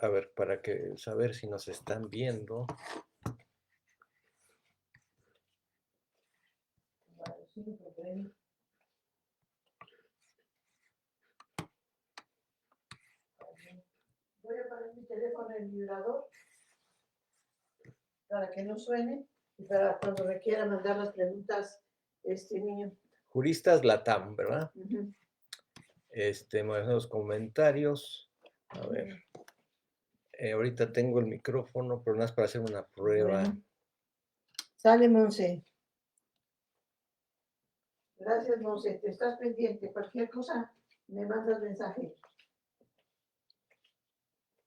A ver, para que saber si nos están viendo. Voy a poner mi teléfono en vibrador para que no suene y para cuando me quiera mandar las preguntas este niño. Juristas Latam, ¿verdad? Ujú. Los comentarios. A ver. Ahorita tengo el micrófono, pero nada más para hacer una prueba. Bueno. Sale, Monse. Gracias, Monse. Te estás pendiente. Cualquier cosa, me mandas mensaje.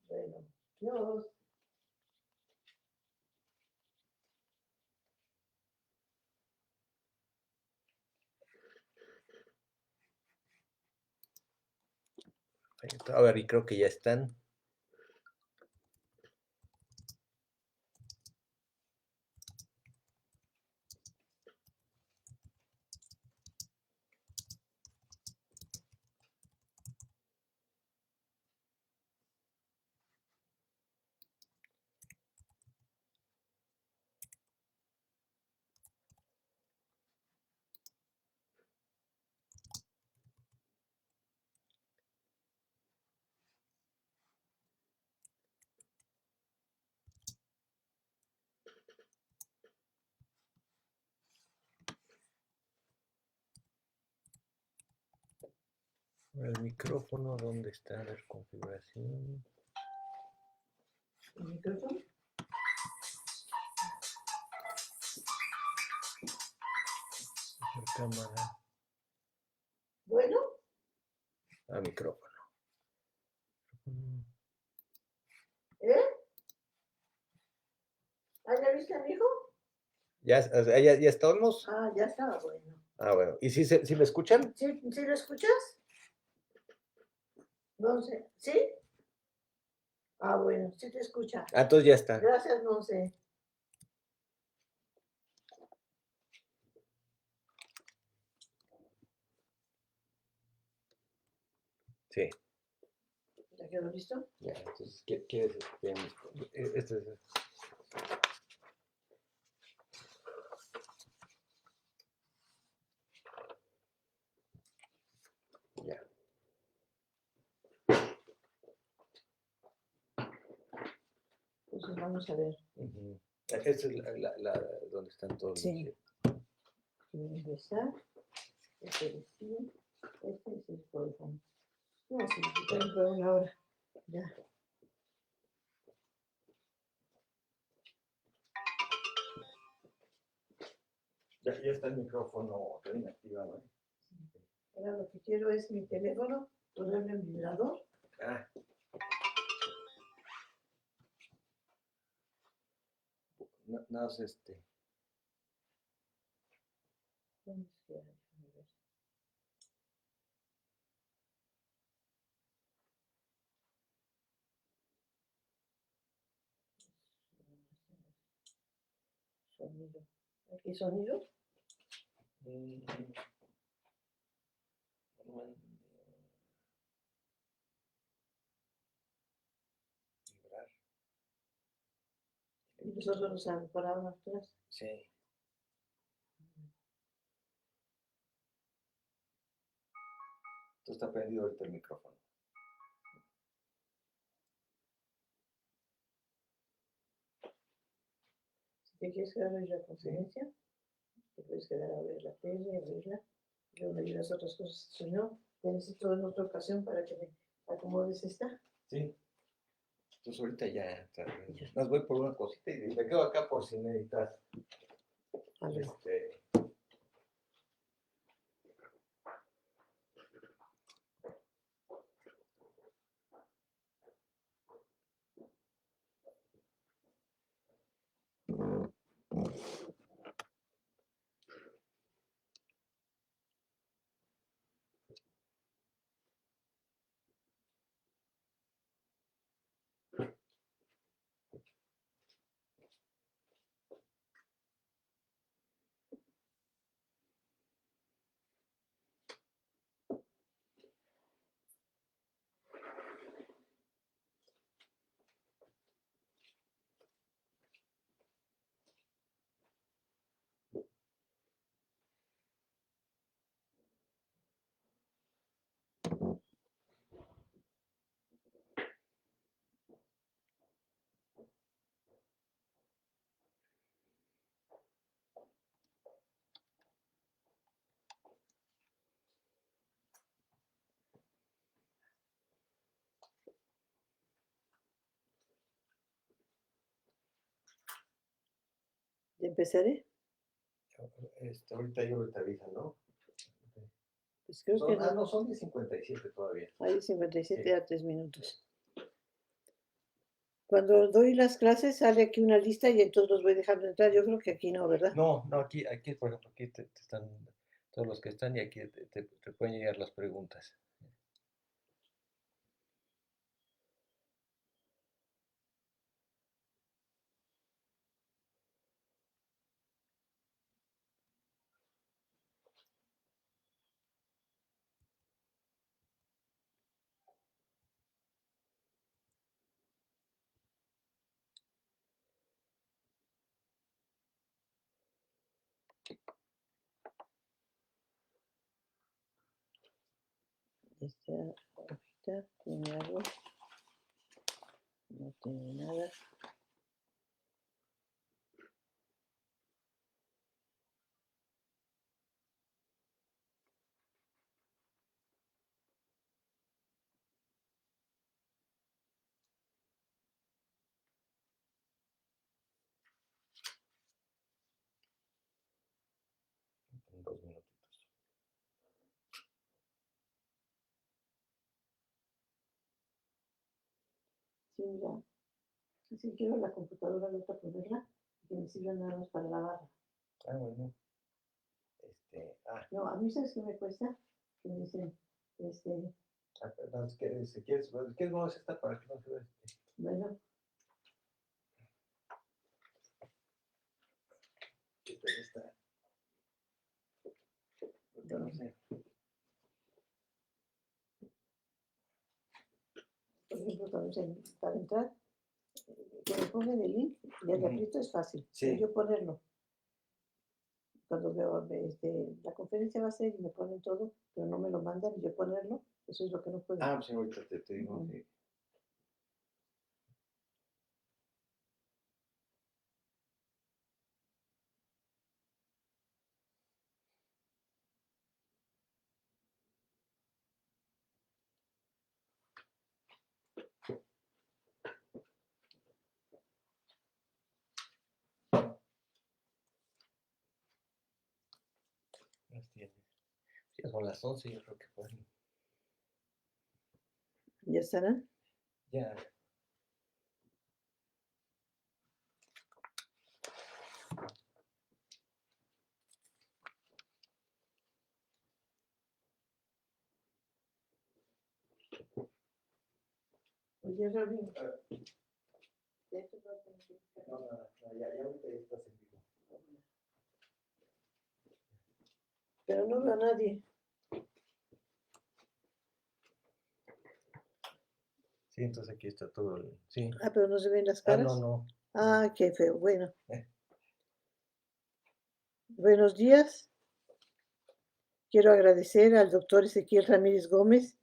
Bueno, Dios. A ver, y creo que ya están. El micrófono, ¿dónde está? A ver, configuración. ¿El micrófono? La cámara. Bueno. Micrófono. ¿Eh? ¿Ah, ya viste a mi hijo? ¿Ya estamos? Ah, ya estaba bueno. Bueno. ¿Y si me escuchan? ¿Sí lo escuchas? No sé. ¿Sí? Bueno, sí te escucha. Entonces ya está. Gracias, Monse. Sí. ¿Ya quedó listo? Ya, entonces, ¿qué es? Este es. Ya. Entonces vamos a ver. Esta es donde están todos. Sí. Voy a empezar. Este es el teléfono. No, sí, tengo por una hora. Ya. Ya está el micrófono también activado. Ahora lo que quiero es mi teléfono, ponerlo en vibrador. Nada más ¿Dónde queda? Sonido. ¿Aquí sonido? Vibrar. Y nosotros nos han parado atrás. Sí. Está prendido ahorita el micrófono. Si te quieres quedar a ver la conferencia, te puedes quedar a ver la tele, a verla. Luego me ayudas a otras cosas. Si no, te necesito en otra ocasión para que me acomodes esta. Sí. Entonces ahorita ya. Más voy por una cosita y me quedo acá por si necesitas. Empezaré. Ahorita yo te aviso, ¿no? Pues creo que No, no. son 10:57 todavía. Hay 57 Sí. a 3 minutos. Cuando doy las clases sale aquí una lista y entonces los voy dejando entrar. Yo creo que aquí no, ¿verdad? No, aquí, por ejemplo, aquí te están todos los que están y aquí te pueden llegar las preguntas. Esta hojita tiene algo. No tiene nada. En 2 minutitos. Sí, mira. Si quiero la computadora ahorita ponerla, que me sirva nada más para la barra. Ah, bueno. No, a mí sabes qué me cuesta, que me dicen, Perdón, si quieres, vamos a estar para que no se vea. bueno, Está. No sé. por ejemplo, para entrar, que me pongan el link, y el aprieto es fácil. Sí. Pero yo ponerlo. Cuando veo, la conferencia va a ser y me ponen todo, pero no me lo mandan y yo ponerlo, eso es lo que no puedo. Pues sí, ahorita te digo. Ujú. Sí. Ya son las 11, yo creo que pueden. ¿Ya estarán? Ya. Oye, Robin, No, ya ahorita ya estás en vivo. pero no veo a nadie. Sí, entonces aquí está todo. Sí. Ah, pero no se ven las caras. No. Ah, qué feo. Bueno. Eh. Buenos días. Quiero agradecer al doctor Ezequiel Ramírez Gómez,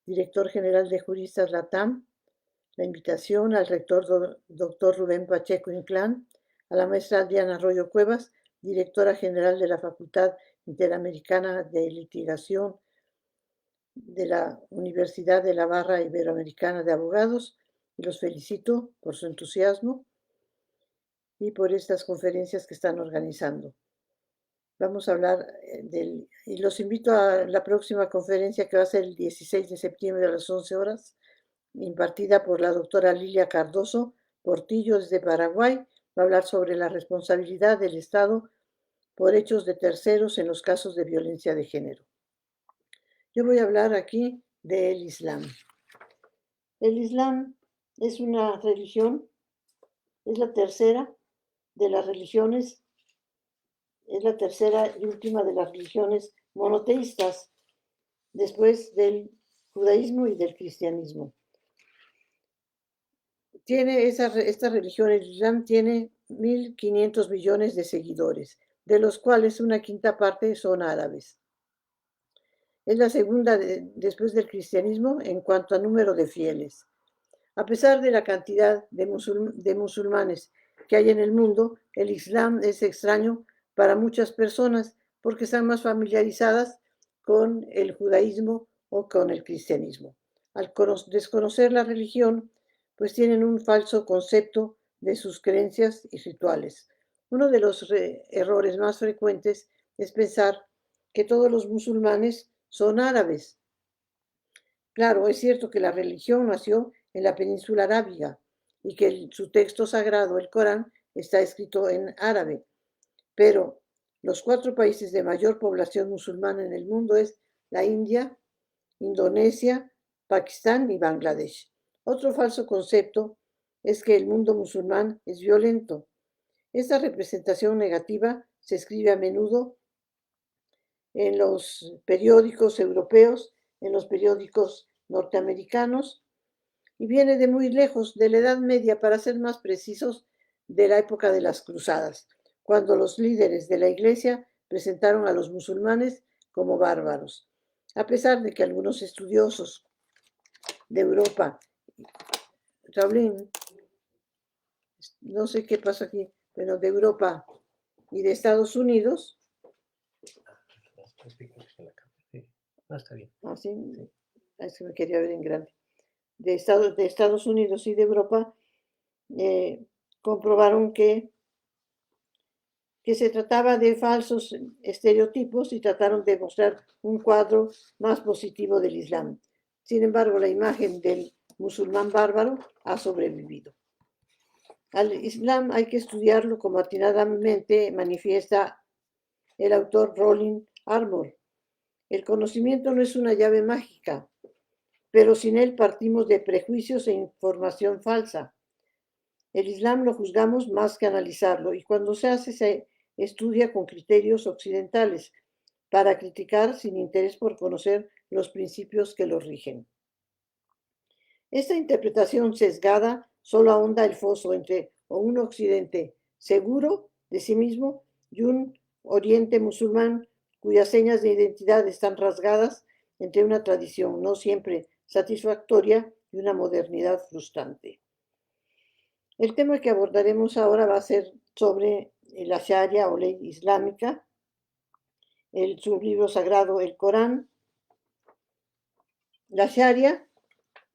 director general de Juristas LATAM, la invitación al rector doctor Rubén Pacheco Inclán, a la maestra Diana Arroyo Cuevas, directora general de la Facultad Interamericana de Litigación de la Universidad de la Barra Iberoamericana de Abogados, y los felicito por su entusiasmo y por estas conferencias que están organizando. Vamos a hablar y los invito a la próxima conferencia que va a ser el 16 de septiembre a las 11 horas, impartida por la doctora Lilia Cardoso Portillo desde Paraguay. Va a hablar sobre la responsabilidad del Estado por hechos de terceros en los casos de violencia de género. Yo voy a hablar aquí del Islam. El Islam es una religión, es la tercera de las religiones, es la tercera y última de las religiones monoteístas, después del judaísmo y del cristianismo. Esta religión, el Islam, tiene 1.500 millones de seguidores, de los cuales una quinta parte son árabes. Es la segunda después del cristianismo en cuanto a número de fieles. A pesar de la cantidad de musulmanes que hay en el mundo, el Islam es extraño para muchas personas porque están más familiarizadas con el judaísmo o con el cristianismo. Al desconocer la religión, pues tienen un falso concepto de sus creencias y rituales. Uno de los errores más frecuentes es pensar que todos los musulmanes son árabes. Claro, es cierto que la religión nació en la península arábiga y que su texto sagrado, el Corán, está escrito en árabe, pero los 4 países de mayor población musulmana en el mundo es la India, Indonesia, Pakistán y Bangladesh. Otro falso concepto es que el mundo musulmán es violento. Esta representación negativa se escribe a menudo en los periódicos europeos, en los periódicos norteamericanos, y viene de muy lejos, de la Edad Media, para ser más precisos, de la época de las cruzadas, cuando los líderes de la Iglesia presentaron a los musulmanes como bárbaros. A pesar de que algunos estudiosos de Europa, Raulín, no sé qué pasa aquí, pero de Europa y de Estados Unidos, Sí, no, está bien. así, es que me quería ver en grande, de Estados Unidos y de Europa, comprobaron que se trataba de falsos estereotipos y trataron de mostrar un cuadro más positivo del Islam. Sin embargo, la imagen del musulmán bárbaro ha sobrevivido. Al Islam hay que estudiarlo como atinadamente manifiesta el autor Roland Armour. El conocimiento no es una llave mágica, pero sin él partimos de prejuicios e información falsa. El Islam lo juzgamos más que analizarlo y cuando se hace se estudia con criterios occidentales para criticar sin interés por conocer los principios que lo rigen. Esta interpretación sesgada solo ahonda el foso entre un occidente seguro de sí mismo y un oriente musulmán cuyas señas de identidad están rasgadas entre una tradición no siempre satisfactoria y una modernidad frustrante. El tema que abordaremos ahora va a ser sobre la Sharia o ley islámica, su libro sagrado, el Corán. La Sharia,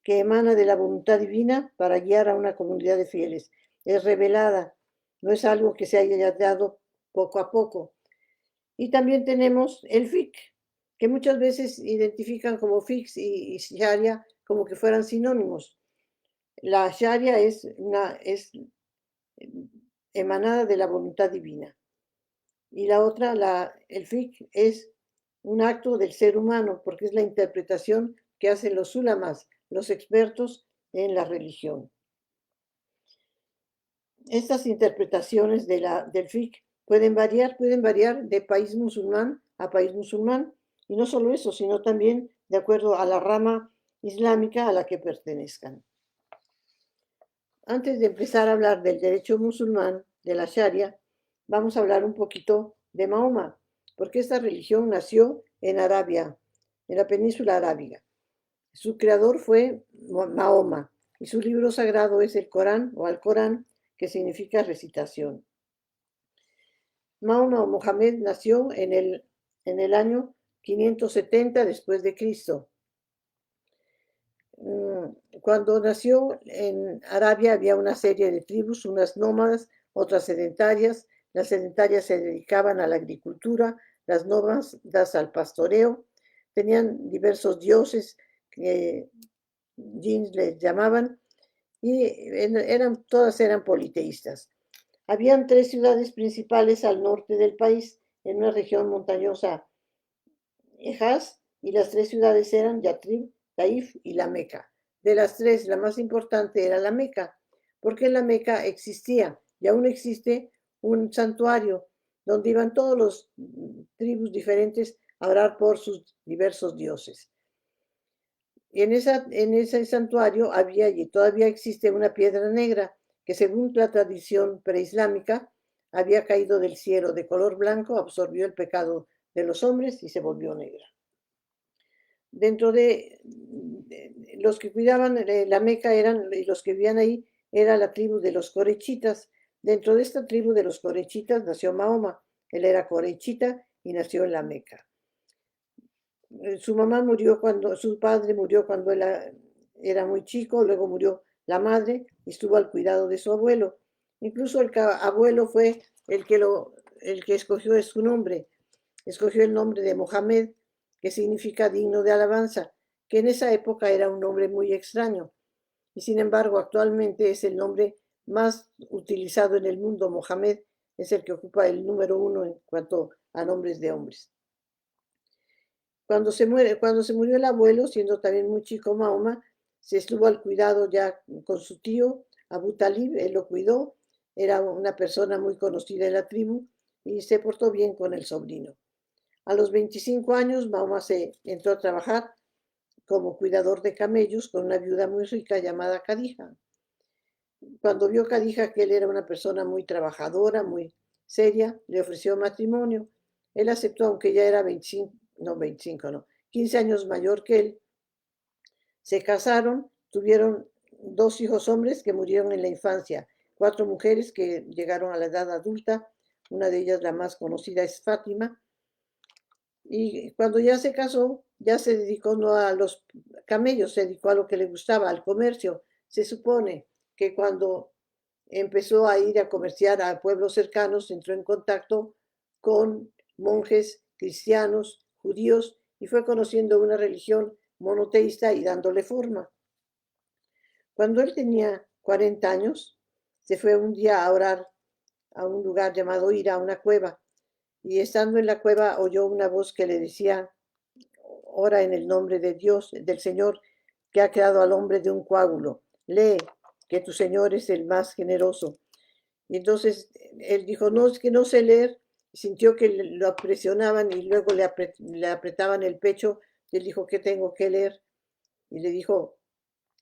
que emana de la voluntad divina para guiar a una comunidad de fieles, es revelada, no es algo que se haya dado poco a poco. Y también tenemos el fiqh, que muchas veces identifican como fiqh y Sharia como que fueran sinónimos. La Sharia es emanada de la voluntad divina. Y la otra, el fiqh, es un acto del ser humano, porque es la interpretación que hacen los ulamas, los expertos en la religión. Estas interpretaciones del fiqh pueden variar de país musulmán a país musulmán, y no solo eso, sino también de acuerdo a la rama islámica a la que pertenezcan. Antes de empezar a hablar del derecho musulmán, de la Sharia, vamos a hablar un poquito de Mahoma, porque esta religión nació en Arabia, en la península arábiga. Su creador fue Mahoma y su libro sagrado es el Corán o Al-Corán, que significa recitación. Mahoma o Mohammed nació en el año 570 después de Cristo. Cuando nació en Arabia había una serie de tribus, unas nómadas, otras sedentarias. Las sedentarias se dedicaban a la agricultura, las nómadas al pastoreo. Tenían diversos dioses, jins les llamaban, y todas eran politeístas. Habían 3 ciudades principales al norte del país, en una región montañosa, Hejaz, y las 3 ciudades eran Yatrib, Taif y la Meca. De las 3, la más importante era la Meca, porque en la Meca existía y aún existe un santuario donde iban todos los tribus diferentes a orar por sus diversos dioses. Y en ese santuario había y todavía existe una piedra negra que, según la tradición preislámica, había caído del cielo de color blanco, absorbió el pecado de los hombres y se volvió negra. Dentro de los que cuidaban la Meca y los que vivían ahí, era la tribu de los corechitas. Dentro de esta tribu de los corechitas nació Mahoma. Él era corechita y nació en la Meca. Su padre murió cuando él era muy chico, luego murió la madre y estuvo al cuidado de su abuelo. Incluso el abuelo fue el que escogió es su nombre. Escogió el nombre de Mohamed, que significa digno de alabanza, que en esa época era un nombre muy extraño. Y sin embargo, actualmente es el nombre más utilizado en el mundo. Mohamed es el que ocupa el número 1 en cuanto a nombres de hombres. Cuando se murió el abuelo, siendo también muy chico Mahoma, se estuvo al cuidado ya con su tío, Abu Talib, él lo cuidó, era una persona muy conocida en la tribu y se portó bien con el sobrino. A los 25 años, Mahoma se entró a trabajar como cuidador de camellos con una viuda muy rica llamada Khadija. Cuando vio Khadija que él era una persona muy trabajadora, muy seria, le ofreció matrimonio. Él aceptó, aunque ya era 25, no, 15 años mayor que él. Se casaron, tuvieron 2 hijos hombres que murieron en la infancia, 4 mujeres que llegaron a la edad adulta, una de ellas, la más conocida, es Fátima. Y cuando ya se casó, ya se dedicó no a los camellos, se dedicó a lo que le gustaba, al comercio. Se supone que cuando empezó a ir a comerciar a pueblos cercanos, entró en contacto con monjes cristianos, judíos, y fue conociendo una religión monoteísta y dándole forma. Cuando él tenía 40 años, se fue un día a orar a un lugar llamado Hira, a una cueva, y estando en la cueva oyó una voz que le decía: ora en el nombre de Dios, del Señor, que ha creado al hombre de un coágulo. Lee que tu Señor es el más generoso. Y entonces él dijo: no, es que no sé leer. Sintió que lo presionaban y luego le apretaban el pecho. Y él dijo: ¿qué tengo que leer? Y le dijo: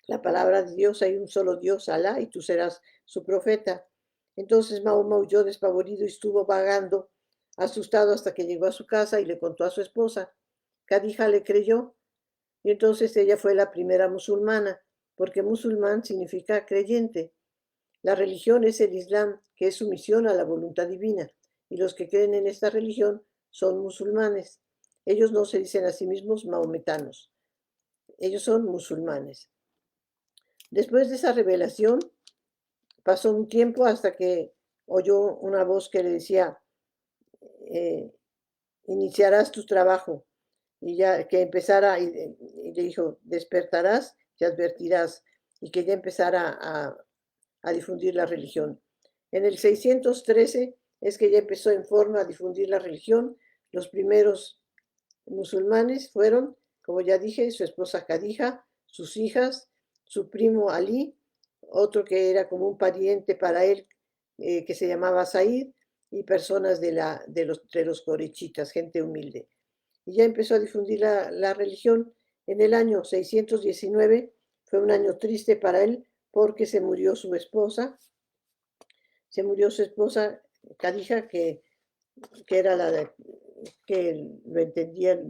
la palabra de Dios, hay un solo Dios, Alá, y tú serás su profeta. Entonces Mahoma huyó despavorido y estuvo vagando, asustado, hasta que llegó a su casa y le contó a su esposa. Khadija le creyó, y entonces ella fue la primera musulmana, porque musulmán significa creyente. La religión es el Islam, que es sumisión a la voluntad divina, y los que creen en esta religión son musulmanes. Ellos no se dicen a sí mismos maometanos, ellos son musulmanes. Después de esa revelación, pasó un tiempo hasta que oyó una voz que le decía: eh, iniciarás tu trabajo. Y ya que empezara, y le dijo: despertarás y advertirás, y que ya empezara a difundir la religión. En el 613 es que ya empezó en forma a difundir la religión. Los primeros musulmanes fueron, como ya dije, su esposa Khadija, sus hijas, su primo Ali, otro que era como un pariente para él, que se llamaba Said, y personas de los corechitas, gente humilde. Y ya empezó a difundir la religión. En el año 619 fue un año triste para él porque se murió su esposa Khadija, que era que lo entendía,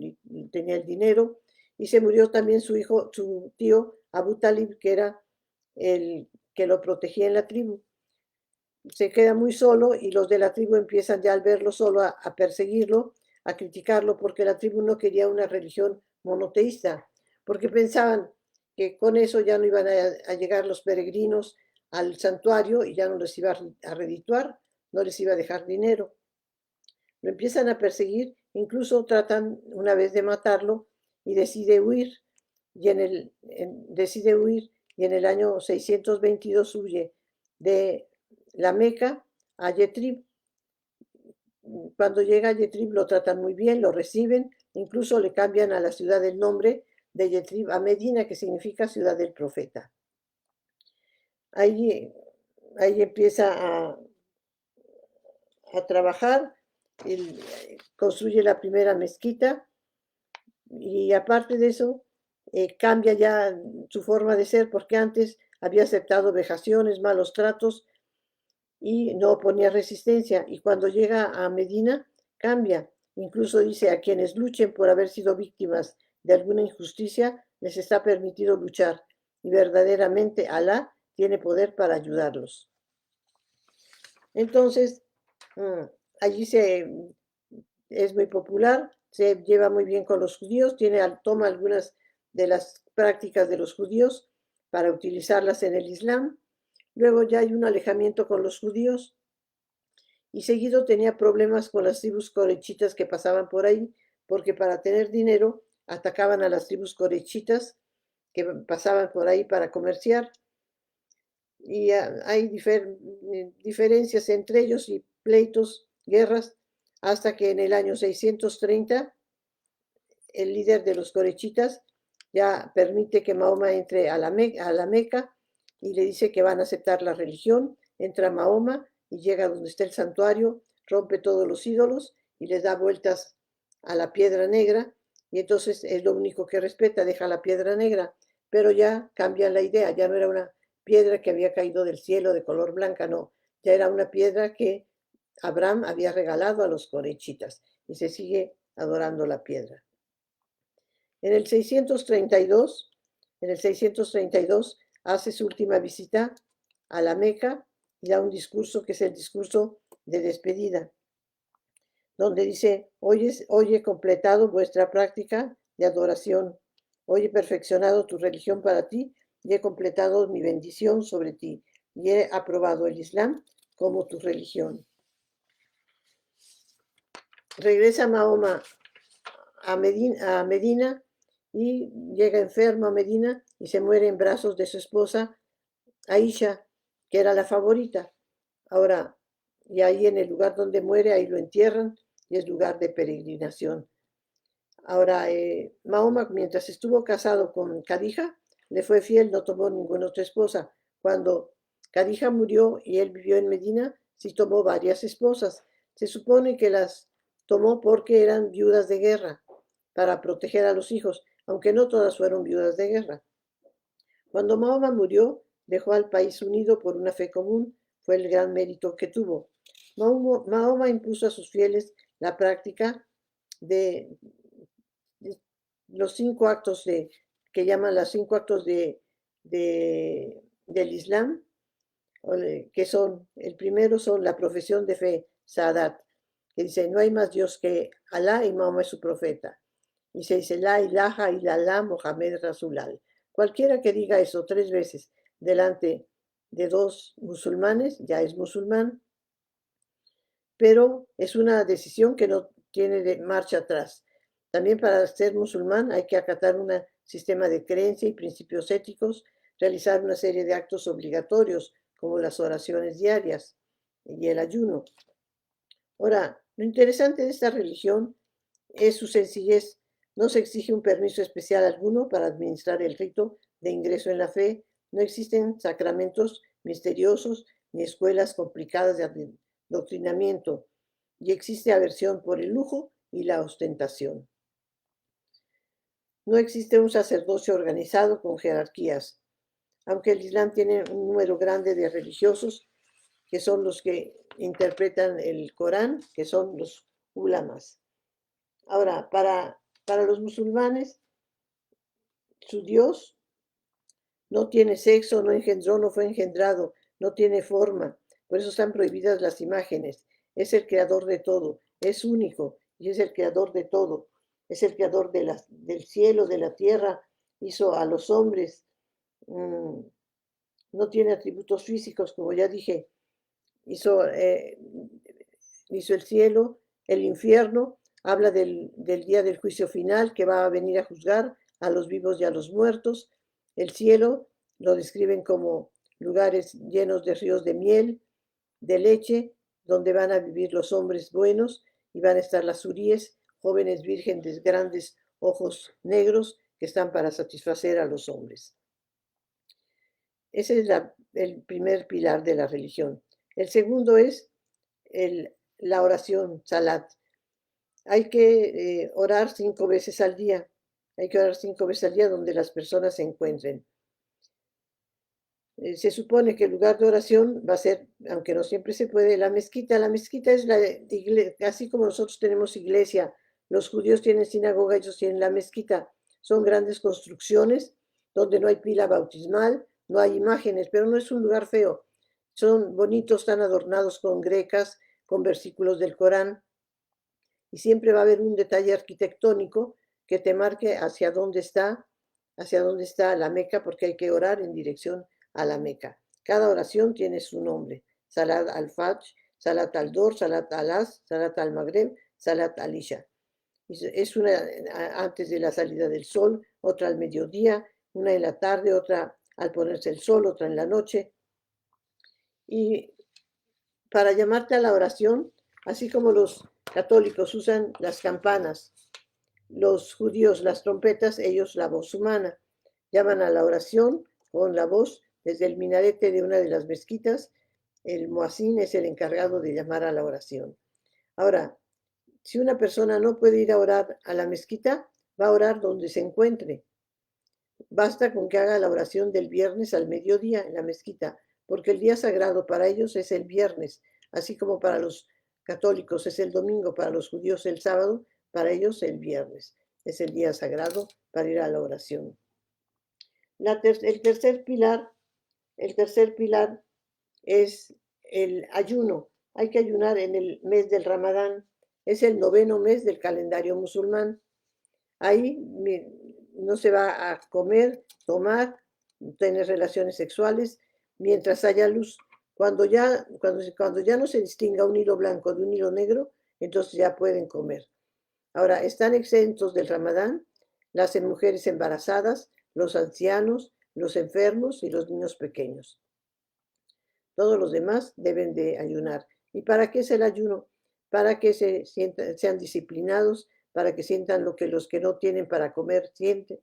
tenía el dinero, y se murió también su hijo, su tío Abu Talib, que era el que lo protegía en la tribu. Se queda muy solo y los de la tribu empiezan ya al verlo solo a perseguirlo, a criticarlo, porque la tribu no quería una religión monoteísta, porque pensaban que con eso ya no iban a llegar los peregrinos al santuario y ya no les iba a redituar, no les iba a dejar dinero. Lo empiezan a perseguir, incluso tratan una vez de matarlo y decide huir. Decide huir y en el año 622 huye de la Meca a Yetrib. Cuando llega a Yetrib lo tratan muy bien, lo reciben, incluso le cambian a la ciudad el nombre de Yetrib a Medina, que significa ciudad del profeta. Ahí, ahí empieza a trabajar, construye la primera mezquita y aparte de eso cambia ya su forma de ser, porque antes había aceptado vejaciones, malos tratos y no oponía resistencia, y cuando llega a Medina cambia, incluso dice: a quienes luchen por haber sido víctimas de alguna injusticia les está permitido luchar, y verdaderamente Alá tiene poder para ayudarlos. Entonces, allí es muy popular, se lleva muy bien con los judíos, toma algunas de las prácticas de los judíos para utilizarlas en el Islam. Luego ya hay un alejamiento con los judíos y seguido tenía problemas con las tribus corechitas que pasaban por ahí, porque para tener dinero atacaban a las tribus corechitas que pasaban por ahí para comerciar. Y hay diferencias entre ellos y pleitos, guerras, hasta que en el año 630 el líder de los corechitas ya permite que Mahoma entre a la Meca y le dice que van a aceptar la religión. Entra Mahoma y llega donde está el santuario, rompe todos los ídolos y les da vueltas a la piedra negra, y entonces es lo único que respeta, deja la piedra negra, pero ya cambian la idea, ya no era una piedra que había caído del cielo de color blanca, no, ya era una piedra que Abraham había regalado a los corechitas y se sigue adorando la piedra. En el 632, hace su última visita a la Meca y da un discurso que es el discurso de despedida, donde dice: hoy he completado vuestra práctica de adoración, hoy he perfeccionado tu religión para ti y he completado mi bendición sobre ti y he aprobado el Islam como tu religión. Regresa Mahoma a Medina y llega enfermo a Medina y se muere en brazos de su esposa Aisha, que era la favorita. Ahora, y ahí en el lugar donde muere, ahí lo entierran y es lugar de peregrinación. Ahora, Mahoma, mientras estuvo casado con Khadija, le fue fiel, no tomó ninguna otra esposa. Cuando Khadija murió y él vivió en Medina, sí tomó varias esposas. Se supone que las tomó porque eran viudas de guerra, para proteger a los hijos, aunque no todas fueron viudas de guerra. Cuando Mahoma murió, dejó al país unido por una fe común, fue el gran mérito que tuvo. Mahoma impuso a sus fieles la práctica de los 5 actos que llaman los 5 actos del Islam, que son, el primero son la profesión de fe, Sadat, que dice: no hay más Dios que Alá y Mahoma es su profeta. Y se dice: la ilaha illallah Mohamed Rasulal. Cualquiera que diga eso 3 veces delante de 2 musulmanes ya es musulmán, pero es una decisión que no tiene de marcha atrás. También para ser musulmán hay que acatar un sistema de creencia y principios éticos, realizar una serie de actos obligatorios como las oraciones diarias y el ayuno. Ahora, lo interesante de esta religión es su sencillez. No se exige un permiso especial alguno para administrar el rito de ingreso en la fe. No existen sacramentos misteriosos ni escuelas complicadas de adoctrinamiento. Y existe aversión por el lujo y la ostentación. No existe un sacerdocio organizado con jerarquías, aunque el Islam tiene un número grande de religiosos que son los que interpretan el Corán, que son los ulamas. Ahora, para los musulmanes, su Dios no tiene sexo, no engendró, no fue engendrado, no tiene forma. Por eso están prohibidas las imágenes. Es el creador de todo, es único y es el creador de todo. Es el creador del cielo, de la tierra, hizo a los hombres. No tiene atributos físicos, como ya dije. Hizo el cielo, el infierno, habla del día del juicio final, que va a venir a juzgar a los vivos y a los muertos. El cielo lo describen como lugares llenos de ríos de miel, de leche, donde van a vivir los hombres buenos y van a estar las huríes, jóvenes vírgenes, grandes ojos negros que están para satisfacer a los hombres. Ese es el primer pilar de la religión. El segundo es la oración, salat. Hay que orar 5 veces al día. Hay que orar 5 veces al día donde las personas se encuentren. Se supone que el lugar de oración va a ser, aunque no siempre se puede, la mezquita. La mezquita es la iglesia, así como nosotros tenemos iglesia, los judíos tienen sinagoga, ellos tienen la mezquita. Son grandes construcciones donde no hay pila bautismal, no hay imágenes, pero no es un lugar feo. Son bonitos, están adornados con grecas, con versículos del Corán, y siempre va a haber un detalle arquitectónico que te marque hacia dónde está la Meca, porque hay que orar en dirección a la Meca. Cada oración tiene su nombre: Salat al-Fajr, Salat al-Dor, Salat al-As, Salat al-Maghreb, Salat al-Isha. Es una antes de la salida del sol, otra al mediodía, una en la tarde, otra al ponerse el sol, otra en la noche. Y para llamarte a la oración, así como los católicos usan las campanas, los judíos las trompetas, ellos la voz humana. Llaman a la oración con la voz desde el minarete de una de las mezquitas. El muacín es el encargado de llamar a la oración. Ahora, si una persona no puede ir a orar a la mezquita, va a orar donde se encuentre. Basta con que haga la oración del viernes al mediodía en la mezquita, porque el día sagrado para ellos es el viernes, así como para los católicos es el domingo, para los judíos el sábado, para ellos el viernes. Es el día sagrado para ir a la oración. El tercer pilar es el ayuno. Hay que ayunar en el mes del Ramadán. Es el 9º mes del calendario musulmán. Ahí no se va a comer, tomar, tener relaciones sexuales mientras haya luz. Cuando ya no se distinga un hilo blanco de un hilo negro, entonces ya pueden comer. Ahora, están exentos del Ramadán las mujeres embarazadas, los ancianos, los enfermos y los niños pequeños. Todos los demás deben de ayunar. ¿Y para qué es el ayuno? Para que sean disciplinados, para que sientan lo que los que no tienen para comer sienten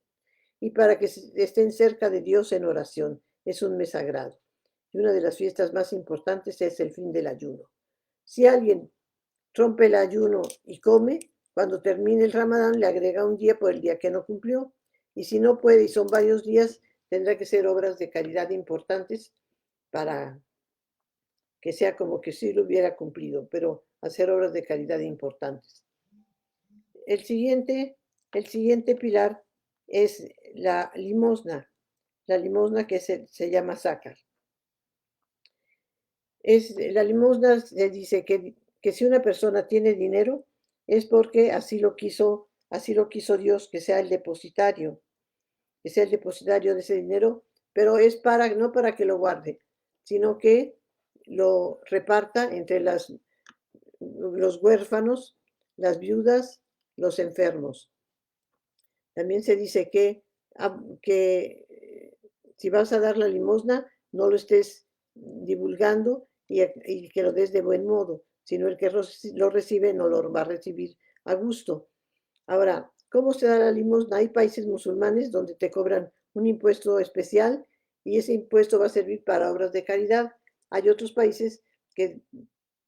y para que estén cerca de Dios en oración. Es un mes sagrado. Y una de las fiestas más importantes es el fin del ayuno. Si alguien rompe el ayuno y come, cuando termine el Ramadán le agrega un día por el día que no cumplió. Y si no puede y son varios días, tendrá que ser obras de caridad importantes para que sea como que sí lo hubiera cumplido, pero hacer obras de caridad importantes. El siguiente pilar es la limosna que se llama sácar. La limosna se dice que si una persona tiene dinero es porque así lo quiso Dios, que sea el depositario de ese dinero, pero es no para que lo guarde, sino que lo reparta entre los huérfanos, las viudas, los enfermos. También se dice que si vas a dar la limosna, no lo estés divulgando y que lo des de buen modo, sino el que lo recibe no lo va a recibir a gusto. Ahora, ¿cómo se da la limosna? Hay países musulmanes donde te cobran un impuesto especial y ese impuesto va a servir para obras de caridad. Hay otros países que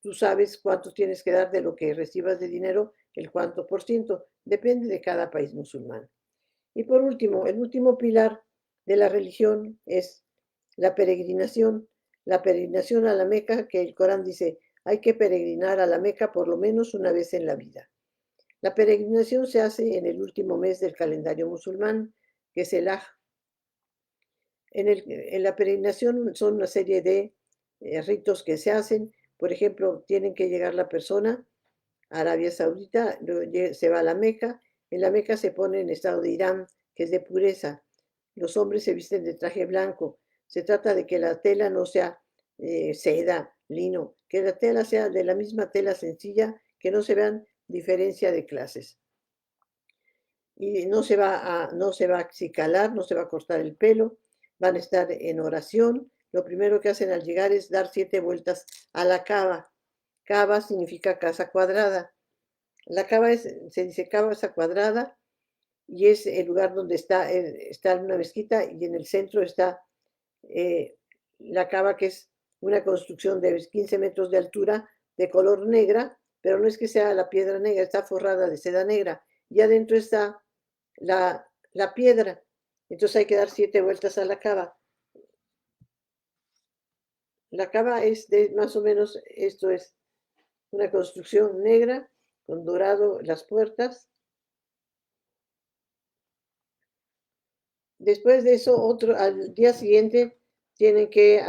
tú sabes cuánto tienes que dar de lo que recibas de dinero, el cuánto por ciento, depende de cada país musulmán. Y por último, el último pilar de la religión es la peregrinación a la Meca, que el Corán dice, hay que peregrinar a la Meca por lo menos una vez en la vida. La peregrinación se hace en el último mes del calendario musulmán, que es el Hajj. En la peregrinación son una serie de ritos que se hacen. Por ejemplo, tienen que llegar la persona a Arabia Saudita, se va a la Meca. En la Meca se pone en estado de Irán, que es de pureza. Los hombres se visten de traje blanco. Se trata de que la tela no sea seda, lino, que la tela sea de la misma tela sencilla, que no se vean diferencia de clases. Y no se va a acicalar, no se va a cortar el pelo, van a estar en oración. Lo primero que hacen al llegar es dar 7 vueltas a la Kaaba. Kaaba significa casa cuadrada. La Kaaba se dice casa cuadrada y es el lugar donde está una mezquita y en el centro está la Kaaba, que es una construcción de 15 metros de altura de color negra, pero no es que sea la piedra negra, está forrada de seda negra y adentro está la piedra. Entonces hay que dar 7 vueltas a la Kaaba. La Kaaba es de más o menos, esto es una construcción negra con dorado las puertas. Después de eso, al día siguiente tienen que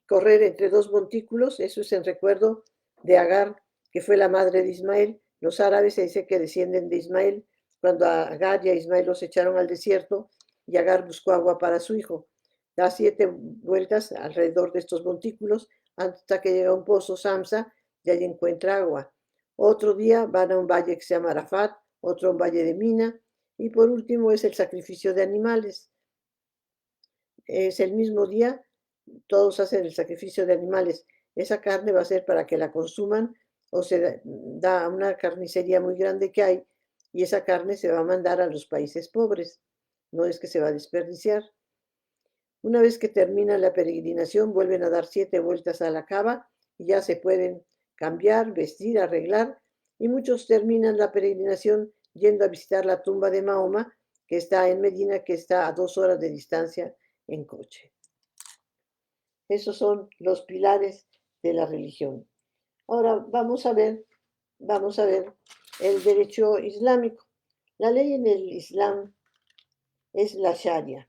correr entre 2 montículos. Eso es en recuerdo de Agar, que fue la madre de Ismael. Los árabes se dice que descienden de Ismael, cuando a Agar y a Ismael los echaron al desierto y Agar buscó agua para su hijo. Da 7 vueltas alrededor de estos montículos. hasta que llega a un pozo Samsa y allí encuentra agua. Otro día van a un valle que se llama Arafat, otro a un valle de Mina, y por último es el sacrificio de animales. Es el mismo día, todos hacen el sacrificio de animales. Esa carne va a ser para que la consuman o se da a una carnicería muy grande que hay y esa carne se va a mandar a los países pobres. No es que se va a desperdiciar. Una vez que terminan la peregrinación, vuelven a dar 7 vueltas a la Cava y ya se pueden cambiar, vestir, arreglar. Y muchos terminan la peregrinación yendo a visitar la tumba de Mahoma, que está en Medina, que está a 2 horas de distancia en coche. Esos son los pilares de la religión. Ahora vamos a ver el derecho islámico. La ley en el Islam es la Sharia.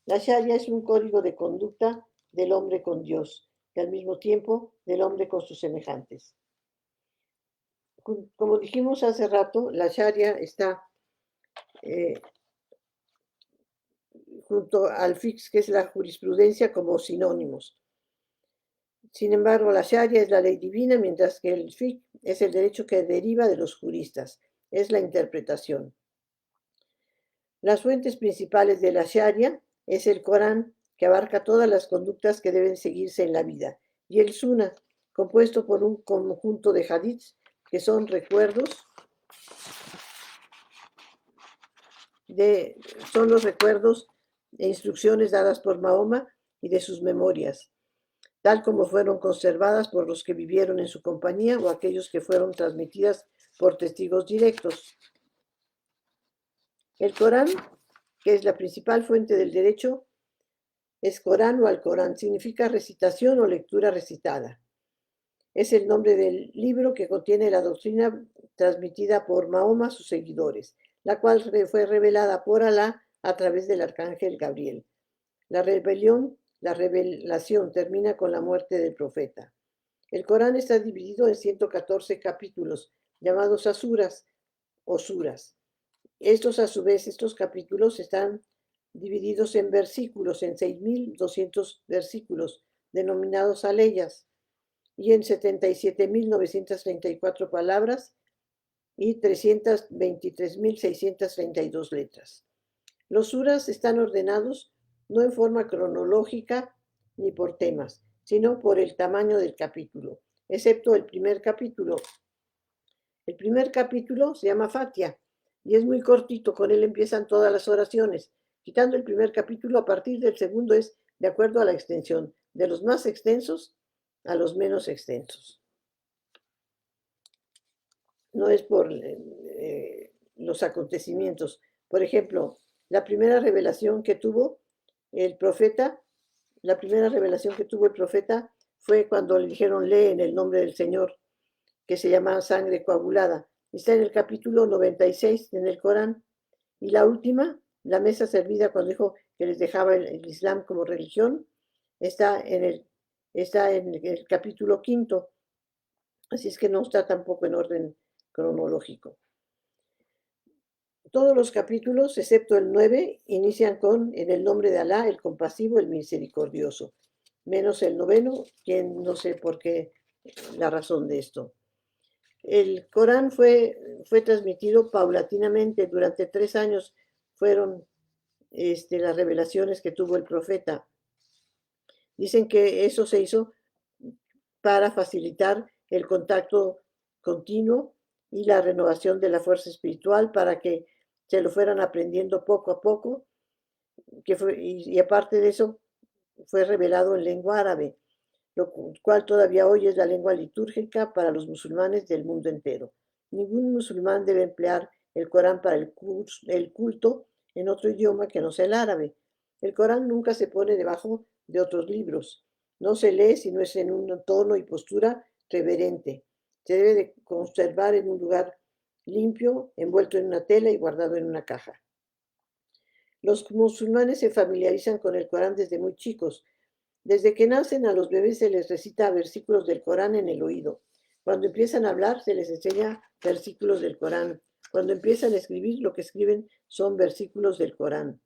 La Sharia es un código de conducta del hombre con Dios y al mismo tiempo del hombre con sus semejantes. Como dijimos hace rato, la Sharia está junto al fiqh, que es la jurisprudencia, como sinónimos. Sin embargo, la Sharia es la ley divina, mientras que el fiqh es el derecho que deriva de los juristas, es la interpretación. Las fuentes principales de la Sharia es el Corán, que abarca todas las conductas que deben seguirse en la vida, y el Sunnah, compuesto por un conjunto de hadiths que son los recuerdos e instrucciones dadas por Mahoma y de sus memorias, tal como fueron conservadas por los que vivieron en su compañía o aquellos que fueron transmitidas por testigos directos. El Corán, que es la principal fuente del derecho, es Corán o Alcorán, significa recitación o lectura recitada. Es el nombre del libro que contiene la doctrina transmitida por Mahoma a sus seguidores, la cual fue revelada por Alá a través del arcángel Gabriel. La revelación termina con la muerte del profeta. El Corán está dividido en 114 capítulos, llamados asuras o suras. Estos, a su vez, estos capítulos están divididos en versículos, en 6.200 versículos, denominados aleyas, y en 77.934 palabras y 323.632 letras. Los suras están ordenados no en forma cronológica ni por temas, sino por el tamaño del capítulo, excepto el primer capítulo. El primer capítulo se llama Fatiha y es muy cortito, con él empiezan todas las oraciones. Quitando el primer capítulo, a partir del segundo es de acuerdo a la extensión, de los más extensos a los menos extensos. No es por los acontecimientos. Por ejemplo, la primera revelación que tuvo el profeta, fue cuando le dijeron lee en el nombre del Señor, que se llama sangre coagulada. Está en el capítulo 96 en el Corán. Y la última, la mesa servida, cuando dijo que les dejaba el Islam como religión, está en el capítulo 5. Así es que no está tampoco en orden cronológico. Todos los capítulos, excepto el 9, inician con en el nombre de Alá, el compasivo, el misericordioso. Menos el 9, quien no sé por qué la razón de esto. El Corán fue transmitido paulatinamente. Durante 3 años fueron las revelaciones que tuvo el profeta. Dicen que eso se hizo para facilitar el contacto continuo y la renovación de la fuerza espiritual, para que se lo fueran aprendiendo poco a poco, y aparte de eso fue revelado en lengua árabe, lo cual todavía hoy es la lengua litúrgica para los musulmanes del mundo entero. Ningún musulmán debe emplear el Corán para el culto en otro idioma que no sea el árabe. El Corán nunca se pone debajo de otros libros. No se lee si no es en un tono y postura reverente. Se debe de conservar en un lugar limpio, envuelto en una tela y guardado en una caja. Los musulmanes se familiarizan con el Corán desde muy chicos. Desde que nacen, a los bebés se les recita versículos del Corán en el oído. Cuando empiezan a hablar, se les enseña versículos del Corán. Cuando empiezan a escribir, lo que escriben son versículos del Corán.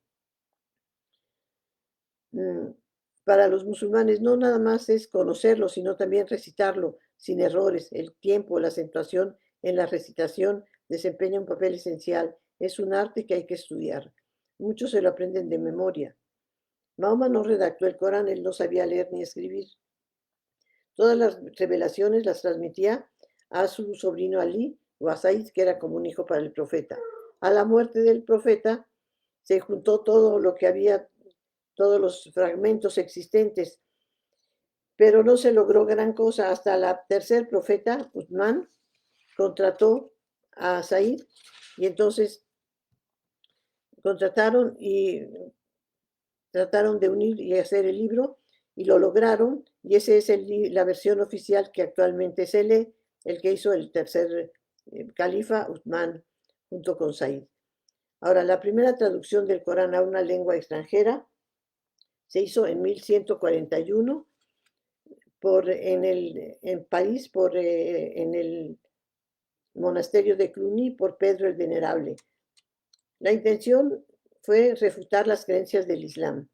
para los musulmanes no nada más es conocerlo, sino también recitarlo sin errores. El tiempo, la acentuación en la recitación desempeña un papel esencial. Es un arte que hay que estudiar. Muchos se lo aprenden de memoria. Mahoma no redactó el Corán, él no sabía leer ni escribir. Todas las revelaciones las transmitía a su sobrino Ali o a Said, que era como un hijo para el profeta. A la muerte del profeta se juntó todo lo que había, todos los fragmentos existentes, pero no se logró gran cosa. Hasta la tercer profeta, Uthman, contrató a Said y entonces contrataron y trataron de unir y hacer el libro y lo lograron, y esa es la versión oficial que actualmente se lee, el que hizo el tercer califa, Uthman, junto con Said. Ahora, la primera traducción del Corán a una lengua extranjera se hizo en 1141 en París, en el monasterio de Cluny, por Pedro el Venerable. La intención fue refutar las creencias del Islam.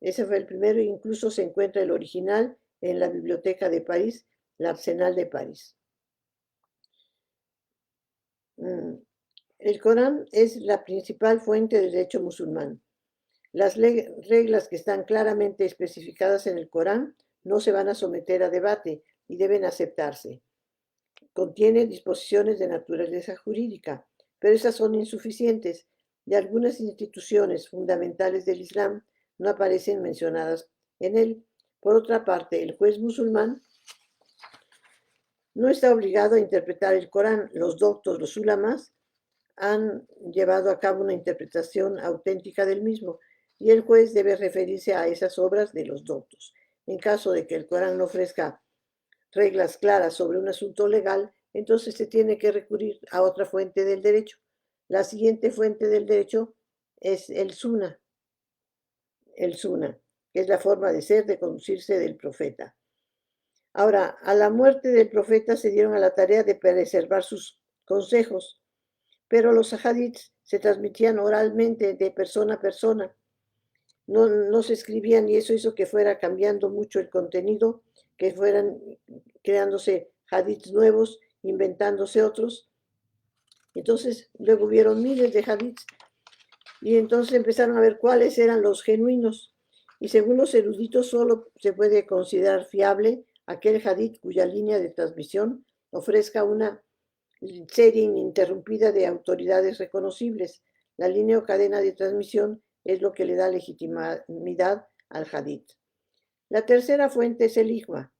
Ese fue el primero, incluso se encuentra el original en la Biblioteca de París, el Arsenal de París. El Corán es la principal fuente del derecho musulmán. Las reglas que están claramente especificadas en el Corán no se van a someter a debate y deben aceptarse. Contiene disposiciones de naturaleza jurídica, pero esas son insuficientes y algunas instituciones fundamentales del Islam no aparecen mencionadas en él. Por otra parte, el juez musulmán no está obligado a interpretar el Corán. Los doctos, los ulamas, han llevado a cabo una interpretación auténtica del mismo y el juez debe referirse a esas obras de los doctos. En caso de que el Corán no ofrezca reglas claras sobre un asunto legal, entonces se tiene que recurrir a otra fuente del derecho. La siguiente fuente del derecho es el Sunnah, que es la forma de ser, de conducirse del profeta. Ahora, a la muerte del profeta se dieron a la tarea de preservar sus consejos, pero los hadiths se transmitían oralmente de persona a persona. No se escribían y eso hizo que fuera cambiando mucho el contenido, que fueran creándose hadiths nuevos, inventándose otros. Entonces, luego hubieron miles de hadiths y entonces empezaron a ver cuáles eran los genuinos. Y según los eruditos, solo se puede considerar fiable aquel hadith cuya línea de transmisión ofrezca una serie ininterrumpida de autoridades reconocibles. La línea o cadena de transmisión es lo que le da legitimidad al hadith. La tercera fuente es el ijma,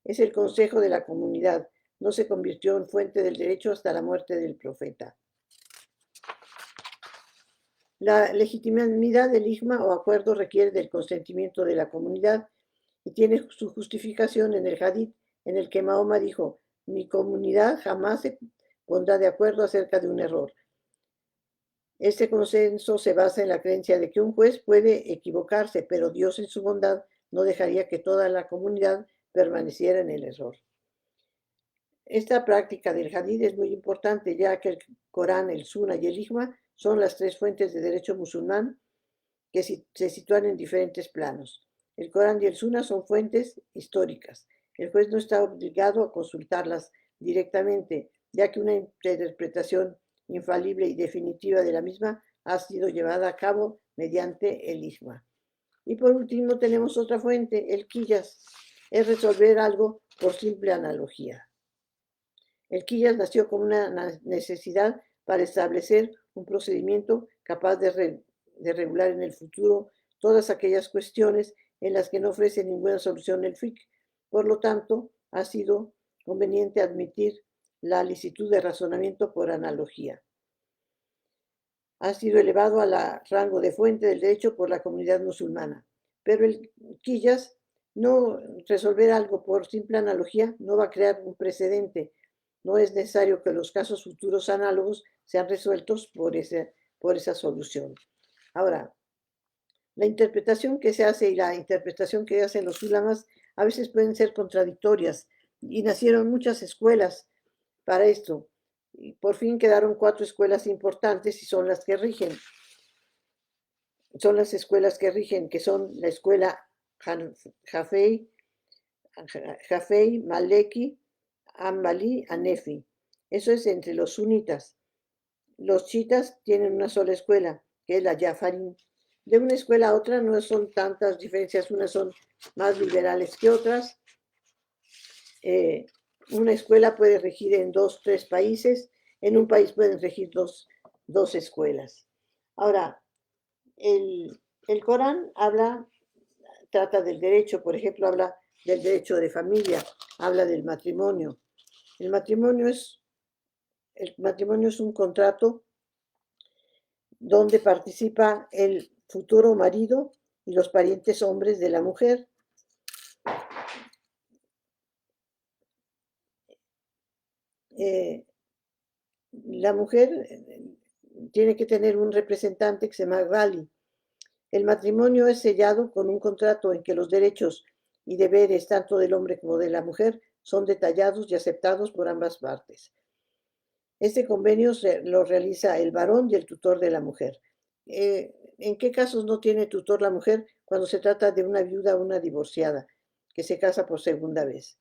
es el consejo de la comunidad. No se convirtió en fuente del derecho hasta la muerte del profeta. La legitimidad del ijma o acuerdo requiere del consentimiento de la comunidad y tiene su justificación en el hadith en el que Mahoma dijo: mi comunidad jamás se pondrá de acuerdo acerca de un error. Este consenso se basa en la creencia de que un juez puede equivocarse, pero Dios en su bondad no dejaría que toda la comunidad permaneciera en el error. Esta práctica del hadith es muy importante, ya que el Corán, el Sunnah y el Ijma son las tres fuentes de derecho musulmán que se sitúan en diferentes planos. El Corán y el Sunnah son fuentes históricas. El juez no está obligado a consultarlas directamente, ya que una interpretación infalible y definitiva de la misma ha sido llevada a cabo mediante el Ijma. Y por último tenemos otra fuente, el Qiyas, es resolver algo por simple analogía. El Qiyas nació como una necesidad para establecer un procedimiento capaz de regular en el futuro todas aquellas cuestiones en las que no ofrece ninguna solución el fiqh. Por lo tanto, ha sido conveniente admitir la licitud de razonamiento por analogía. Ha sido elevado al rango de fuente del derecho por la comunidad musulmana. Pero el Qiyas, no resolver algo por simple analogía, no va a crear un precedente. No es necesario que los casos futuros análogos sean resueltos por esa solución. Ahora, la interpretación que se hace y la interpretación que hacen los ulamas a veces pueden ser contradictorias y nacieron muchas escuelas para esto. Y por fin quedaron 4 escuelas importantes y son las que rigen. Son las escuelas que rigen, que son la escuela Jafei, Maleki, Ambali, Anefi. Eso es entre los sunitas. Los chiitas tienen una sola escuela, que es la Jafarín. De una escuela a otra no son tantas diferencias, unas son más liberales que otras. Una escuela puede regir en 2, 3 países, en un país pueden regir dos escuelas. Ahora, el Corán trata del derecho, por ejemplo, habla del derecho de familia, habla del matrimonio. El matrimonio es un contrato donde participa el futuro marido y los parientes hombres de la mujer. La mujer tiene que tener un representante que se llama Gali. El matrimonio es sellado con un contrato en que los derechos y deberes tanto del hombre como de la mujer son detallados y aceptados por ambas partes. Este convenio lo realiza el varón y el tutor de la mujer. ¿En qué casos no tiene tutor la mujer? Cuando se trata de una viuda o una divorciada que se casa por segunda vez.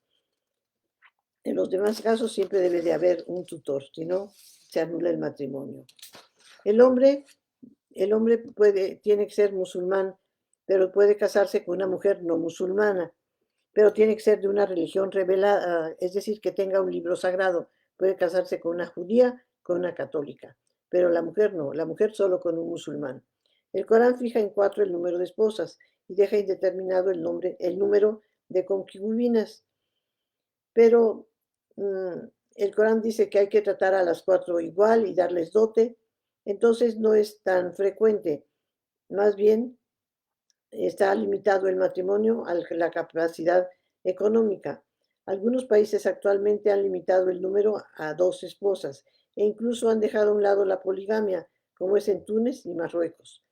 En los demás casos siempre debe de haber un tutor, si no, se anula el matrimonio. El hombre tiene que ser musulmán, pero puede casarse con una mujer no musulmana, pero tiene que ser de una religión revelada, es decir, que tenga un libro sagrado. Puede casarse con una judía, con una católica, pero la mujer no, la mujer solo con un musulmán. El Corán fija en 4 el número de esposas y deja indeterminado el número de concubinas, pero el Corán dice que hay que tratar a las 4 igual y darles dote, entonces no es tan frecuente. Más bien está limitado el matrimonio a la capacidad económica. Algunos países actualmente han limitado el número a 2 esposas e incluso han dejado a un lado la poligamia, como es en Túnez y Marruecos.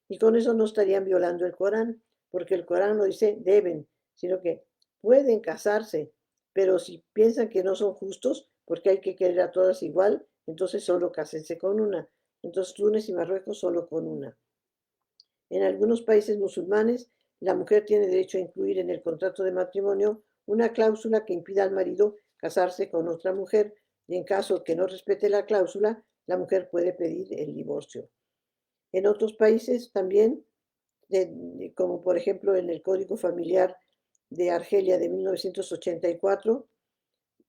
Y con eso no estarían violando el Corán, porque el Corán no dice deben, sino que pueden casarse, pero si piensan que no son justos, porque hay que querer a todas igual, entonces solo cásense con una. Entonces Túnez y Marruecos solo con una. En algunos países musulmanes, la mujer tiene derecho a incluir en el contrato de matrimonio una cláusula que impida al marido casarse con otra mujer y en caso que no respete la cláusula, la mujer puede pedir el divorcio. En otros países también, como por ejemplo en el Código Familiar de Argelia de 1984,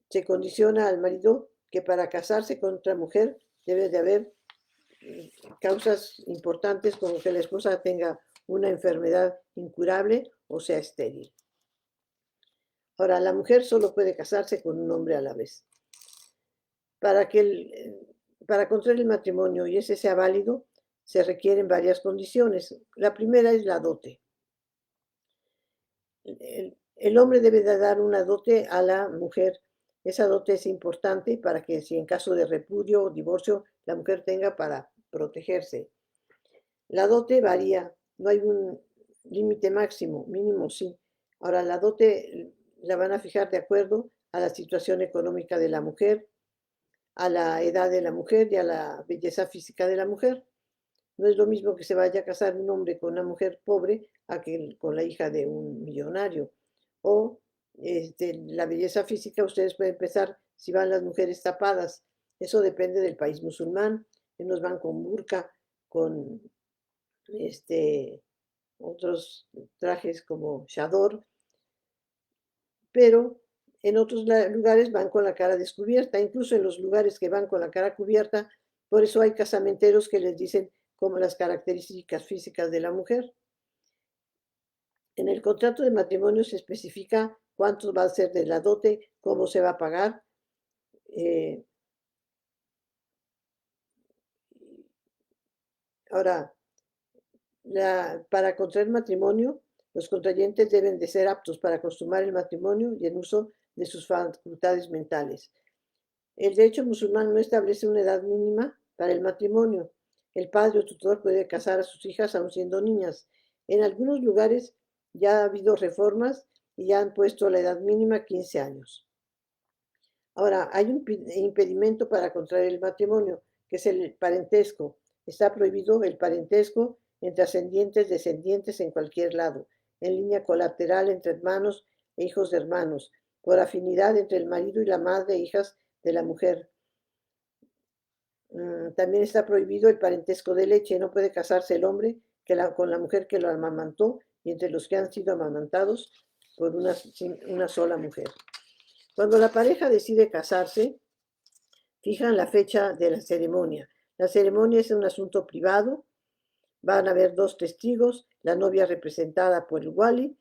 se condiciona al marido que para casarse con otra mujer debe de haber causas importantes como que la esposa tenga una enfermedad incurable o sea estéril. Ahora, la mujer solo puede casarse con un hombre a la vez. Para contraer el matrimonio y ese sea válido, se requieren varias condiciones. La primera es la dote. El hombre debe de dar una dote a la mujer. Esa dote es importante para que si en caso de repudio o divorcio, la mujer tenga para protegerse. La dote varía, no hay un límite máximo, mínimo sí. Ahora, la dote la van a fijar de acuerdo a la situación económica de la mujer, a la edad de la mujer y a la belleza física de la mujer. No es lo mismo que se vaya a casar un hombre con una mujer pobre a que con la hija de un millonario. O la belleza física, ustedes pueden empezar si van las mujeres tapadas. Eso depende del país musulmán. Unos van con burka, con otros trajes como chador, pero en otros lugares van con la cara descubierta, incluso en los lugares que van con la cara cubierta, por eso hay casamenteros que les dicen como las características físicas de la mujer. En el contrato de matrimonio se especifica cuánto va a ser de la dote, cómo se va a pagar. Ahora, para contraer matrimonio, los contrayentes deben de ser aptos para consumar el matrimonio y en uso de sus facultades mentales. El derecho musulmán no establece una edad mínima para el matrimonio. El padre o tutor puede casar a sus hijas aun siendo niñas. En algunos lugares ya ha habido reformas y ya han puesto la edad mínima 15 años. Ahora, hay un impedimento para contraer el matrimonio, que es el parentesco. Está prohibido el parentesco entre ascendientes, descendientes en cualquier lado. en línea colateral entre hermanos e hijos de hermanos, por afinidad entre el marido y la madre e hijas de la mujer. También está prohibido el parentesco de leche, no puede casarse el hombre con la mujer que lo amamantó y entre los que han sido amamantados por una sola mujer. Cuando la pareja decide casarse, fijan la fecha de la ceremonia. La ceremonia es un asunto privado, van a haber 2 testigos, la novia representada por el wali,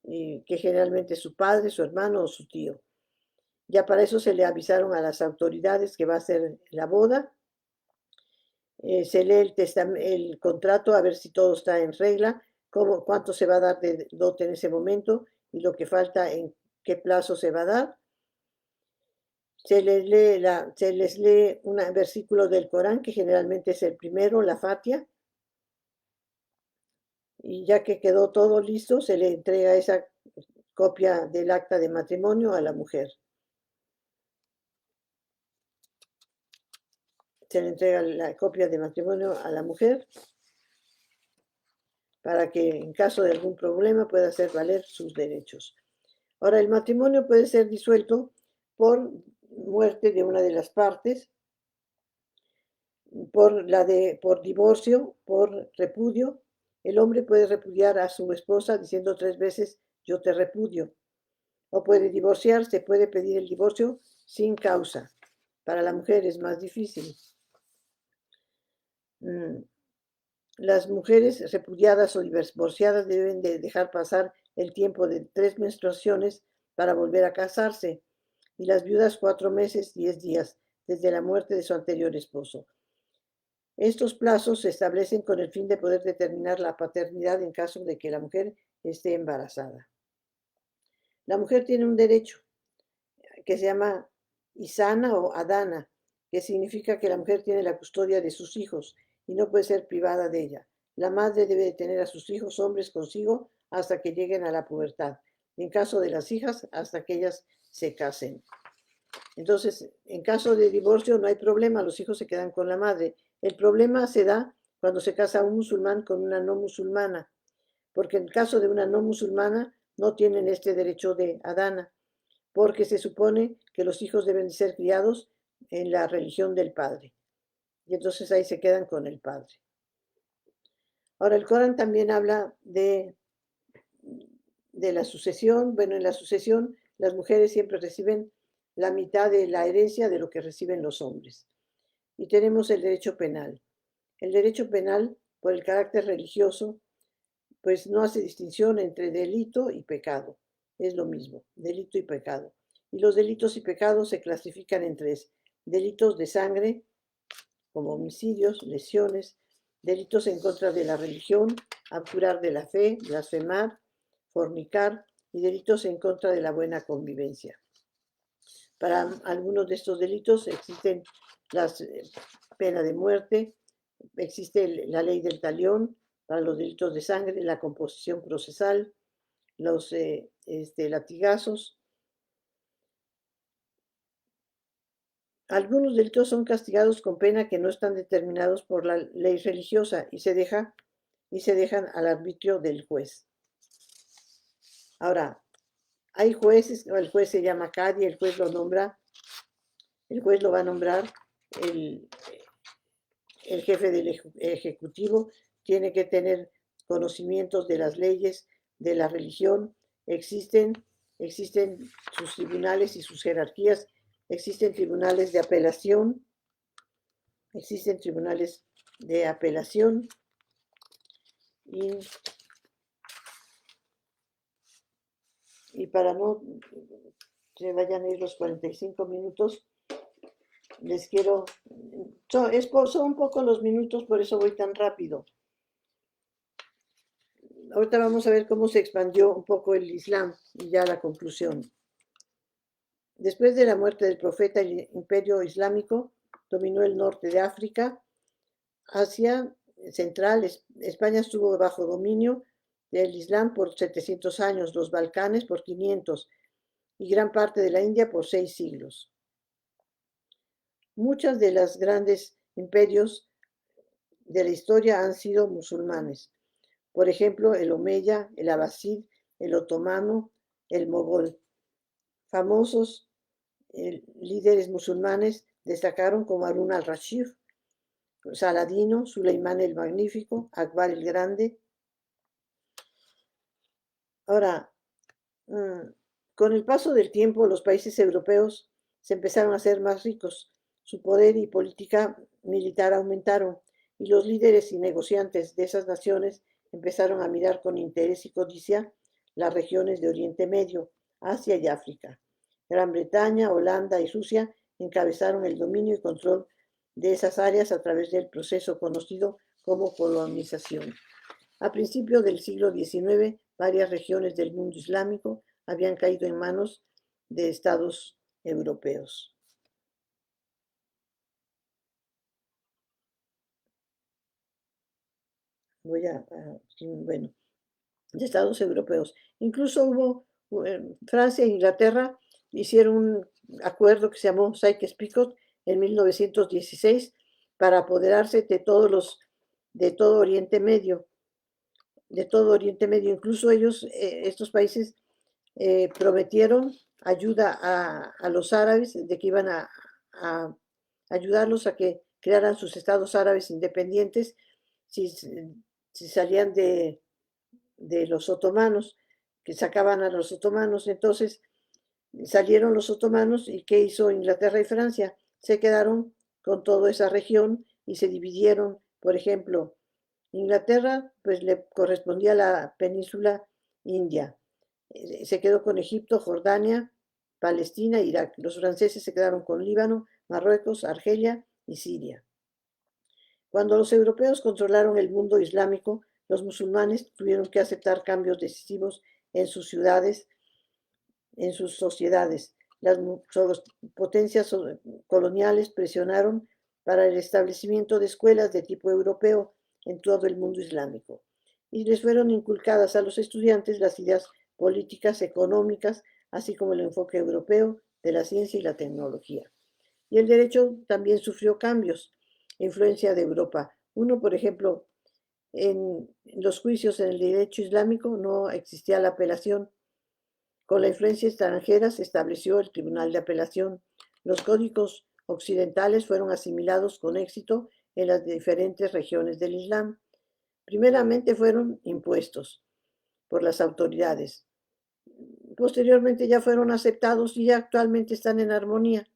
que generalmente es su padre, su hermano o su tío. Ya para eso se le avisaron a las autoridades que va a ser la boda. Se lee el contrato a ver si todo está en regla, cuánto se va a dar de dote en ese momento y lo que falta en qué plazo se va a dar. Se les lee un versículo del Corán, que generalmente es el primero, la Fatiha, y ya que quedó todo listo, se le entrega esa copia del acta de matrimonio a la mujer. Se le entrega la copia de matrimonio a la mujer para que en caso de algún problema pueda hacer valer sus derechos. Ahora, el matrimonio puede ser disuelto por muerte de una de las partes, por divorcio, por repudio. El hombre puede repudiar a su esposa diciendo 3 veces yo te repudio. O puede divorciarse, puede pedir el divorcio sin causa. Para la mujer es más difícil. Las mujeres repudiadas o divorciadas deben de dejar pasar el tiempo de 3 menstruaciones para volver a casarse, y las viudas 4 meses, 10 días, desde la muerte de su anterior esposo. Estos plazos se establecen con el fin de poder determinar la paternidad en caso de que la mujer esté embarazada. La mujer tiene un derecho que se llama Isana o Adana, que significa que la mujer tiene la custodia de sus hijos y no puede ser privada de ella. La madre debe de tener a sus hijos hombres consigo hasta que lleguen a la pubertad. En caso de las hijas, hasta que ellas se casen. Entonces, en caso de divorcio no hay problema, los hijos se quedan con la madre. El problema se da cuando se casa un musulmán con una no musulmana, porque en el caso de una no musulmana no tienen este derecho de Adana, porque se supone que los hijos deben ser criados en la religión del padre. Y entonces ahí se quedan con el padre. Ahora, el Corán también habla de la sucesión. Bueno, en la sucesión las mujeres siempre reciben la mitad de la herencia de lo que reciben los hombres. Y tenemos el derecho penal. El derecho penal, por el carácter religioso, pues no hace distinción entre delito y pecado. Es lo mismo, delito y pecado. Y los delitos y pecados se clasifican en 3. Delitos de sangre, como homicidios, lesiones, delitos en contra de la religión, abjurar de la fe, blasfemar, fornicar, y delitos en contra de la buena convivencia. Para algunos de estos delitos existen las pena de muerte, existe la ley del talión para los delitos de sangre, la composición procesal, los latigazos. Algunos delitos son castigados con pena que no están determinados por la ley religiosa y se dejan al arbitrio del juez. Ahora, hay jueces, el juez se llama Cadi, el juez lo va a nombrar el jefe del ejecutivo, tiene que tener conocimientos de las leyes, de la religión. Existen sus tribunales y sus jerarquías, existen tribunales de apelación, y para no se vayan a ir los 45 minutos, les quiero, son un poco los minutos, por eso voy tan rápido. Ahorita vamos a ver cómo se expandió un poco el Islam y ya la conclusión. Después de la muerte del profeta, el imperio islámico dominó el norte de África, Asia Central. España estuvo bajo dominio del Islam por 700 años, los Balcanes por 500 y gran parte de la India por 6 siglos. Muchos de los grandes imperios de la historia han sido musulmanes. Por ejemplo, el omeya, el abbasid, el otomano, el mogol. Famosos líderes musulmanes destacaron como Harun al-Rashid, Saladino, Suleimán el Magnífico, Akbar el Grande. Ahora, con el paso del tiempo, los países europeos se empezaron a hacer más ricos. Su poder y política militar aumentaron y los líderes y negociantes de esas naciones empezaron a mirar con interés y codicia las regiones de Oriente Medio, Asia y África. Gran Bretaña, Holanda y Rusia encabezaron el dominio y control de esas áreas a través del proceso conocido como colonización. A principios del siglo XIX, varias regiones del mundo islámico habían caído en manos de estados europeos. Bueno, de estados europeos. Incluso hubo, Francia e Inglaterra hicieron un acuerdo que se llamó Sykes-Picot en 1916 para apoderarse de de todo Oriente Medio, Incluso ellos, estos países, prometieron ayuda a los árabes, de que iban a ayudarlos a que crearan sus estados árabes independientes si, si salían de los otomanos, que sacaban a los otomanos. Entonces salieron los otomanos y ¿qué hizo Inglaterra y Francia? Se quedaron con toda esa región y se dividieron. Por ejemplo, Inglaterra pues le correspondía a la península india. Se quedó con Egipto, Jordania, Palestina, Irak. Los franceses se quedaron con Líbano, Marruecos, Argelia y Siria. Cuando los europeos controlaron el mundo islámico, los musulmanes tuvieron que aceptar cambios decisivos en sus ciudades, en sus sociedades. Las potencias coloniales presionaron para el establecimiento de escuelas de tipo europeo en todo el mundo islámico y les fueron inculcadas a los estudiantes las ideas políticas, económicas, así como el enfoque europeo de la ciencia y la tecnología. Y el derecho también sufrió cambios, influencia de Europa. Uno, por ejemplo, en los juicios en el derecho islámico no existía la apelación. Con la influencia extranjera se estableció el Tribunal de Apelación. Los códigos occidentales fueron asimilados con éxito en las diferentes regiones del Islam. Primeramente fueron impuestos por las autoridades. Posteriormente ya fueron aceptados y ya actualmente están en armonía.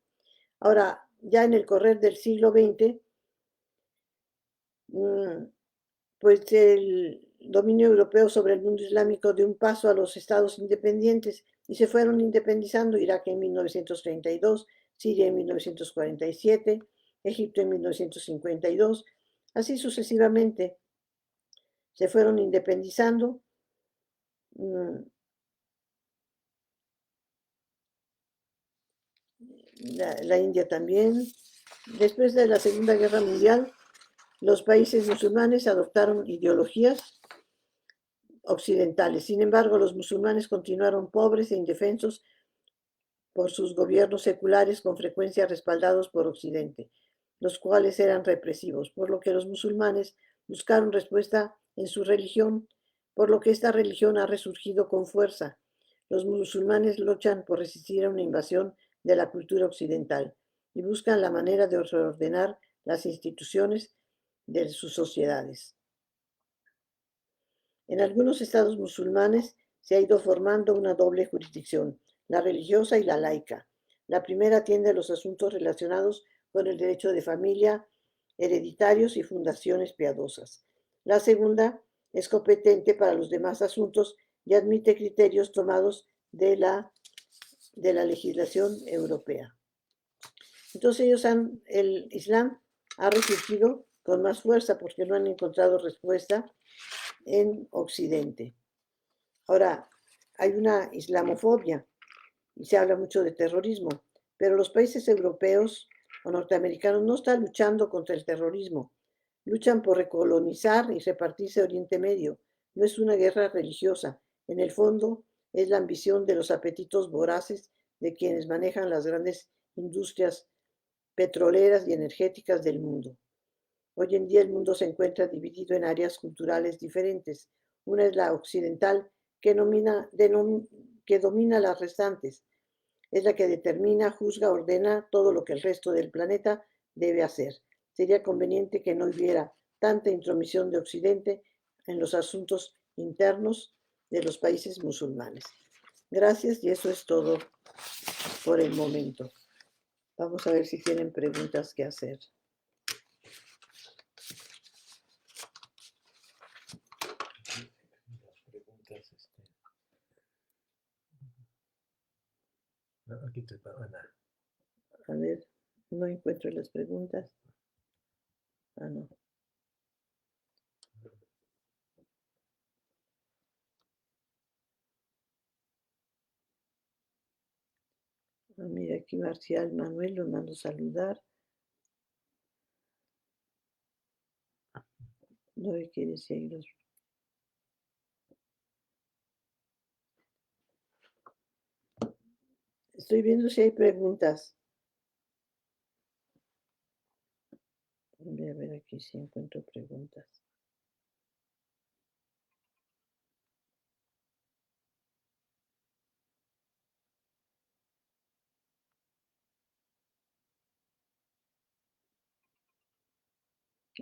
Ahora, ya en el correr del siglo XX, pues el dominio europeo sobre el mundo islámico dio un paso a los estados independientes y se fueron independizando: Irak en 1932, Siria en 1947, Egipto en 1952, así sucesivamente se fueron independizando. La India también. Después de la Segunda Guerra Mundial, los países musulmanes adoptaron ideologías occidentales. Sin embargo, los musulmanes continuaron pobres e indefensos por sus gobiernos seculares, con frecuencia respaldados por Occidente, los cuales eran represivos, por lo que los musulmanes buscaron respuesta en su religión, por lo que esta religión ha resurgido con fuerza. Los musulmanes luchan por resistir a una invasión de la cultura occidental y buscan la manera de reordenar las instituciones de sus sociedades. En algunos estados musulmanes se ha ido formando una doble jurisdicción, la religiosa y la laica. La primera atiende los asuntos relacionados con el derecho de familia, hereditarios y fundaciones piadosas. La segunda es competente para los demás asuntos y admite criterios tomados de la legislación europea. Entonces el Islam ha resurgido con más fuerza porque no han encontrado respuesta en Occidente. Ahora, hay una islamofobia y se habla mucho de terrorismo, pero los países europeos o norteamericanos no están luchando contra el terrorismo, luchan por recolonizar y repartirse Oriente Medio. No es una guerra religiosa, en el fondo es la ambición de los apetitos voraces de quienes manejan las grandes industrias petroleras y energéticas del mundo. Hoy en día el mundo se encuentra dividido en áreas culturales diferentes. Una es la occidental, que domina las restantes. Es la que determina, juzga, ordena todo lo que el resto del planeta debe hacer. Sería conveniente que no hubiera tanta intromisión de Occidente en los asuntos internos de los países musulmanes. Gracias y eso es todo por el momento. Vamos a ver si tienen preguntas que hacer. Las preguntas, aquí te van a... A ver, no encuentro las preguntas. Ah, no. Ah, mira, aquí Marcial Manuel lo mando saludar. No quiere seguir. Estoy viendo si hay preguntas. Voy a ver aquí si encuentro preguntas.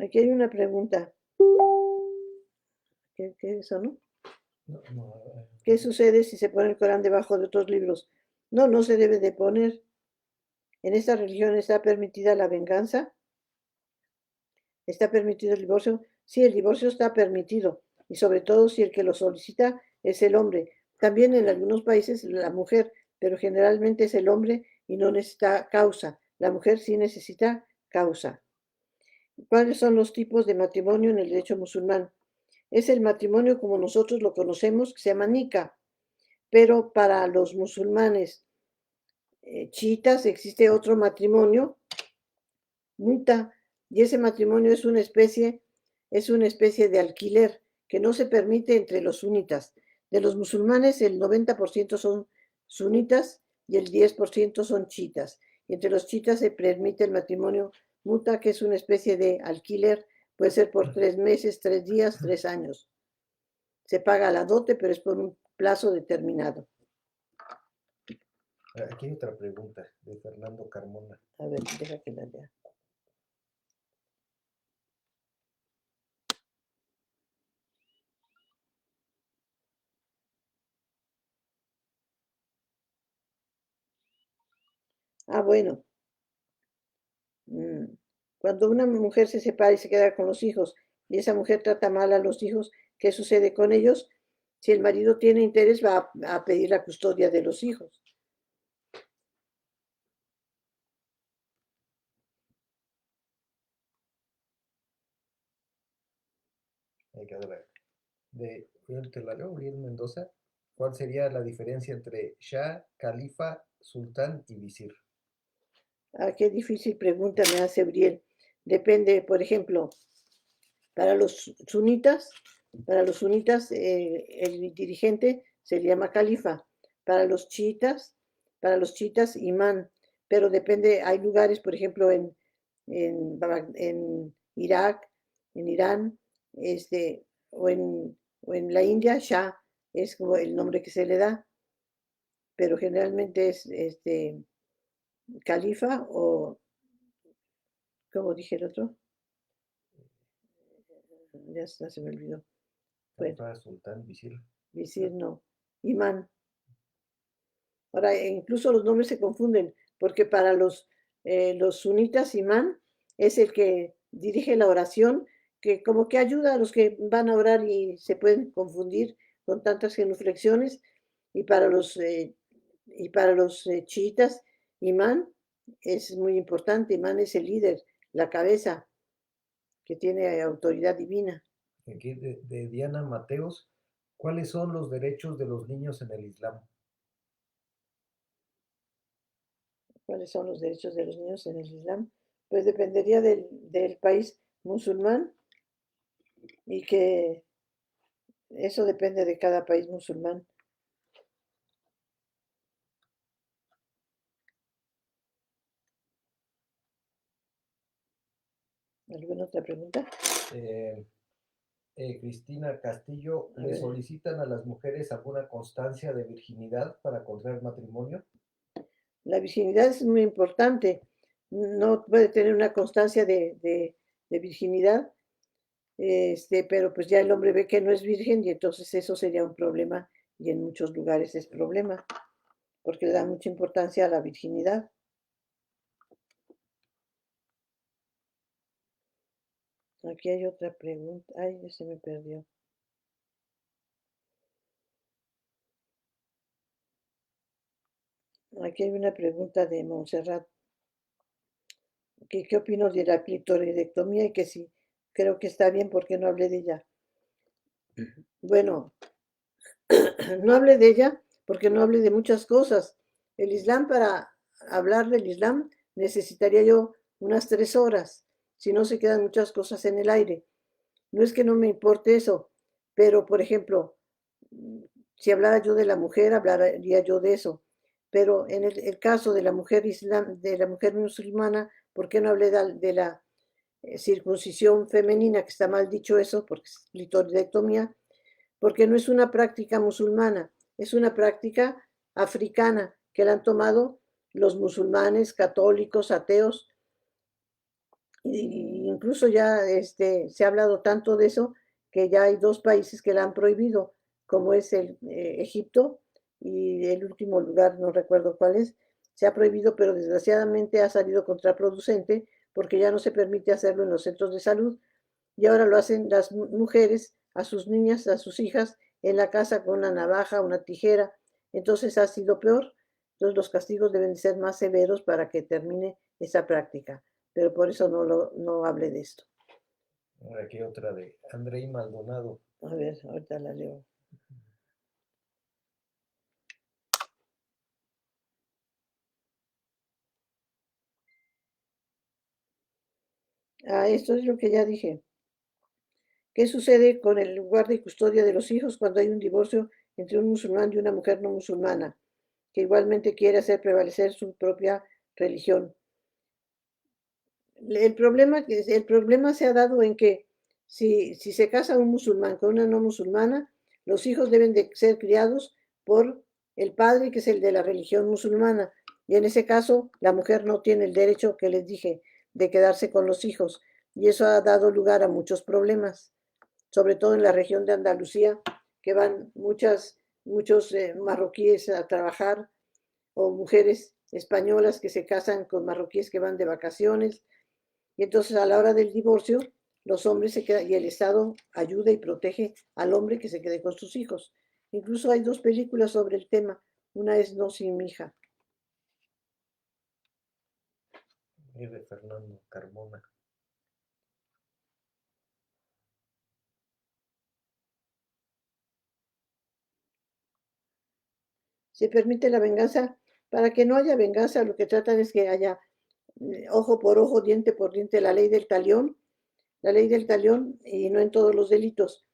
Aquí hay una pregunta. ¿Qué es eso, no? No, no, ¿Qué sucede si se pone el Corán debajo de otros libros? No, no se debe de poner. En esta religión está permitida la venganza. ¿Está permitido el divorcio? Sí, el divorcio está permitido. Y sobre todo si el que lo solicita es el hombre. También en algunos países la mujer, pero generalmente es el hombre y no necesita causa. La mujer sí necesita causa. ¿Cuáles son los tipos de matrimonio en el derecho musulmán? Es el matrimonio como nosotros lo conocemos, que se llama nikah, pero para los musulmanes chiitas existe otro matrimonio, muta, y ese matrimonio es una especie de alquiler que no se permite entre los sunitas. De los musulmanes, el 90% son sunitas y el 10% son chiitas. Y entre los chiitas se permite el matrimonio muta, que es una especie de alquiler, puede ser por 3 meses, 3 días, 3 años. Se paga la dote, pero es por un plazo determinado. aquí hay otra pregunta de Fernando Carmona. A ver, deja que la lea. Ah, bueno. Cuando una mujer se separa y se queda con los hijos y esa mujer trata mal a los hijos, ¿qué sucede con ellos? Si el marido tiene interés, va a pedir la custodia de los hijos. De Uriel Mendoza, ¿cuál sería la diferencia entre Shah, Califa, Sultán y Visir? Ah, qué difícil pregunta me hace Uriel. Depende, por ejemplo, para los sunitas, el dirigente se llama califa. Para para los chiitas, imán. Pero depende, hay lugares, por ejemplo, en Irak, en Irán, o en la India, Shah es como el nombre que se le da, pero generalmente es califa o, ¿cómo dije el otro? Ya se me olvidó. Bueno, Califa, Sultán, Visir. visir no, imán. Ahora, incluso los nombres se confunden, porque para los sunitas, imán es el que dirige la oración, que como que ayuda a los que van a orar y se pueden confundir con tantas genuflexiones, y para los chiitas, imán es muy importante, imán es el líder, la cabeza, que tiene autoridad divina. Aquí de Diana Mateos, ¿cuáles son los derechos de los niños en el Islam? ¿Cuáles son los derechos de los niños en el Islam? Pues dependería del país musulmán y que eso depende de cada país musulmán. ¿Alguna otra pregunta? Eh, Cristina Castillo, A ¿le ver. solicitan a las mujeres alguna constancia de virginidad para contraer matrimonio? La virginidad es muy importante. No puede tener una constancia de virginidad, pero pues ya el hombre ve que no es virgen y entonces eso sería un problema y en muchos lugares es problema porque le da mucha importancia a la virginidad. Aquí hay otra pregunta. Ay, ya se me perdió. Aquí hay una pregunta de Montserrat. ¿Qué opino de la clitoridectomía? Y que sí, creo que está bien porque no hablé de ella. Bueno, no hablé de ella porque no hablé de muchas cosas. El Islam, para hablar del Islam, necesitaría yo unas 3 horas, si no se quedan muchas cosas en el aire. No es que no me importe eso, pero por ejemplo, si hablara yo de la mujer, hablaría yo de eso. Pero en el caso de la mujer de la mujer musulmana, ¿por qué no hablé de la circuncisión femenina, que está mal dicho eso, porque es clitoridectomía? Porque no es una práctica musulmana, es una práctica africana que la han tomado los musulmanes, católicos, ateos, y incluso ya se ha hablado tanto de eso que ya hay 2 países que la han prohibido, como es el Egipto y el último lugar, no recuerdo cuál es, se ha prohibido, pero desgraciadamente ha salido contraproducente porque ya no se permite hacerlo en los centros de salud y ahora lo hacen las mujeres a sus niñas, a sus hijas en la casa con una navaja, una tijera. Entonces ha sido peor. Entonces los castigos deben ser más severos para que termine esa práctica. Pero por eso no hablé de esto. Aquí otra de Andrei Maldonado. A ver, ahorita la leo. Esto es lo que ya dije. ¿Qué sucede con el guarda y custodia de los hijos cuando hay un divorcio entre un musulmán y una mujer no musulmana, que igualmente quiere hacer prevalecer su propia religión? El problema se ha dado en que si se casa un musulmán con una no musulmana, los hijos deben de ser criados por el padre, que es el de la religión musulmana. Y en ese caso, la mujer no tiene el derecho, que les dije, de quedarse con los hijos. Y eso ha dado lugar a muchos problemas, sobre todo en la región de Andalucía, que van muchos marroquíes a trabajar o mujeres españolas que se casan con marroquíes que van de vacaciones y entonces a la hora del divorcio, los hombres se quedan y el Estado ayuda y protege al hombre que se quede con sus hijos. Incluso hay 2 películas sobre el tema. Una es No sin mi hija. Y de Fernando Carmona. Se permite la venganza. Para que no haya venganza, lo que tratan es que haya ojo por ojo, diente por diente, la ley del talión y no en todos los delitos.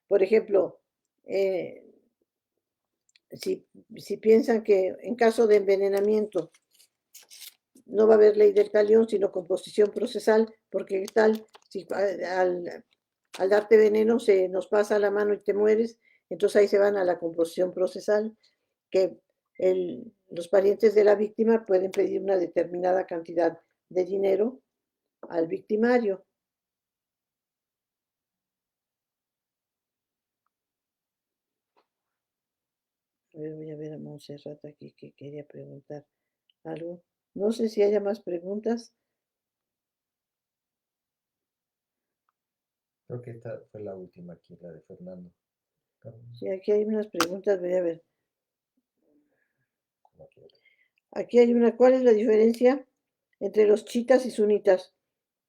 Por ejemplo, eh, si piensan que en caso de envenenamiento no va a haber ley del talión, sino composición procesal, porque tal, si al darte veneno se nos pasa la mano y te mueres, entonces ahí se van a la composición procesal, que los parientes de la víctima pueden pedir una determinada cantidad de dinero al victimario. A ver, voy a ver a Montserrat aquí que quería preguntar algo. No sé si haya más preguntas. Creo que esta fue la última aquí, la de Fernando Carmona. Sí, aquí hay unas preguntas, voy a ver. Aquí otra. Aquí hay una, ¿cuál es la diferencia entre los chiitas y sunitas?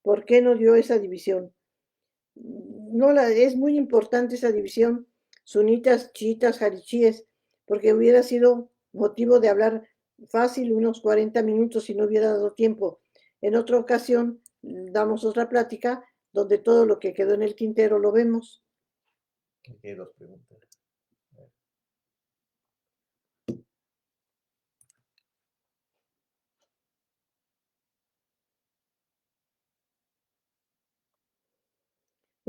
¿Por qué no dio esa división? No, es muy importante esa división, sunitas, chiitas, harichíes, porque hubiera sido motivo de hablar fácil unos 40 minutos si no hubiera dado tiempo. En otra ocasión damos otra plática donde todo lo que quedó en el tintero lo vemos. Aquí hay 2 preguntas.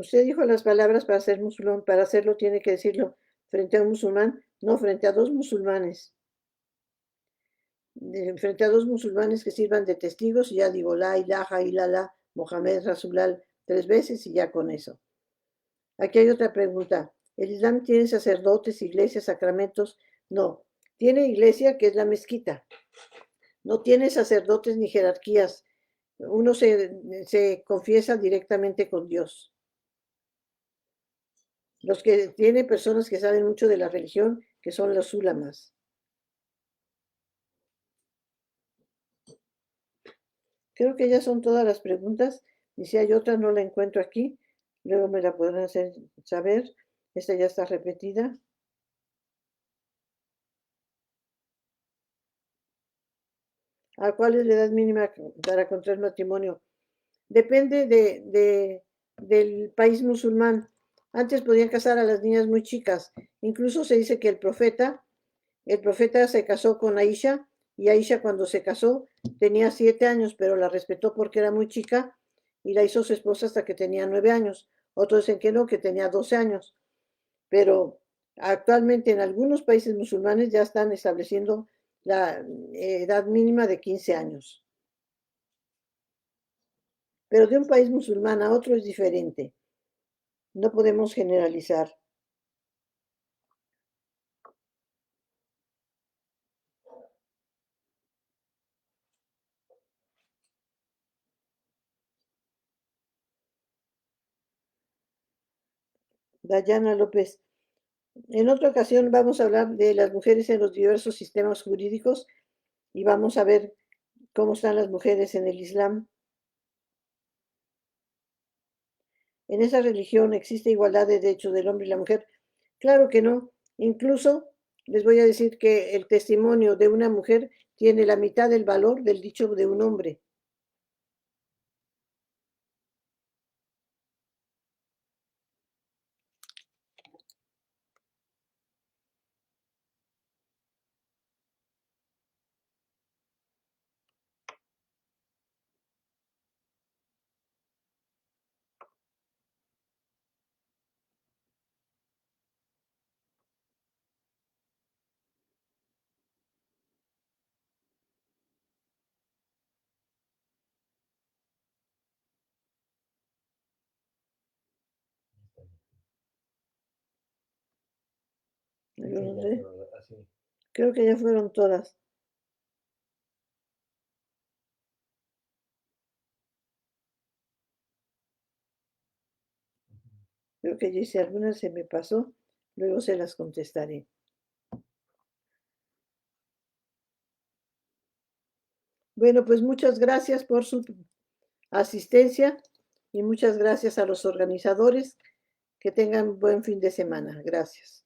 Usted dijo las palabras para ser musulmán. Para hacerlo tiene que decirlo frente a un musulmán, no frente a dos musulmanes. Frente a dos musulmanes que sirvan de testigos y ya digo la ilaha illallah Mohamed Rasulal 3 veces y ya con eso. Aquí hay otra pregunta. ¿El Islam tiene sacerdotes, iglesias, sacramentos? No. Tiene iglesia, que es la mezquita. No tiene sacerdotes ni jerarquías. Uno se confiesa directamente con Dios. Los que tiene personas que saben mucho de la religión, que son los ulamas. Creo que ya son todas las preguntas. Y si hay otra, no la encuentro aquí. Luego me la podrán hacer saber. Esta ya está repetida. ¿A cuál es la edad mínima para contraer matrimonio? Depende del país musulmán. Antes podían casar a las niñas muy chicas. Incluso se dice que el profeta se casó con Aisha y Aisha cuando se casó tenía 7 años, pero la respetó porque era muy chica y la hizo su esposa hasta que tenía 9 años. Otros dicen que no, que tenía 12 años. Pero actualmente en algunos países musulmanes ya están estableciendo la edad mínima de 15 años. Pero de un país musulmán a otro es diferente. No podemos generalizar. Dayana López. En otra ocasión vamos a hablar de las mujeres en los diversos sistemas jurídicos y vamos a ver cómo están las mujeres en el Islam. ¿En esa religión existe igualdad de derechos del hombre y la mujer? Claro que no. Incluso les voy a decir que el testimonio de una mujer tiene la mitad del valor del dicho de un hombre. Yo no sé. Creo que ya fueron todas. Creo que ya hice algunas, se me pasó. Luego se las contestaré. Bueno, pues muchas gracias por su asistencia y muchas gracias a los organizadores. Que tengan buen fin de semana. Gracias.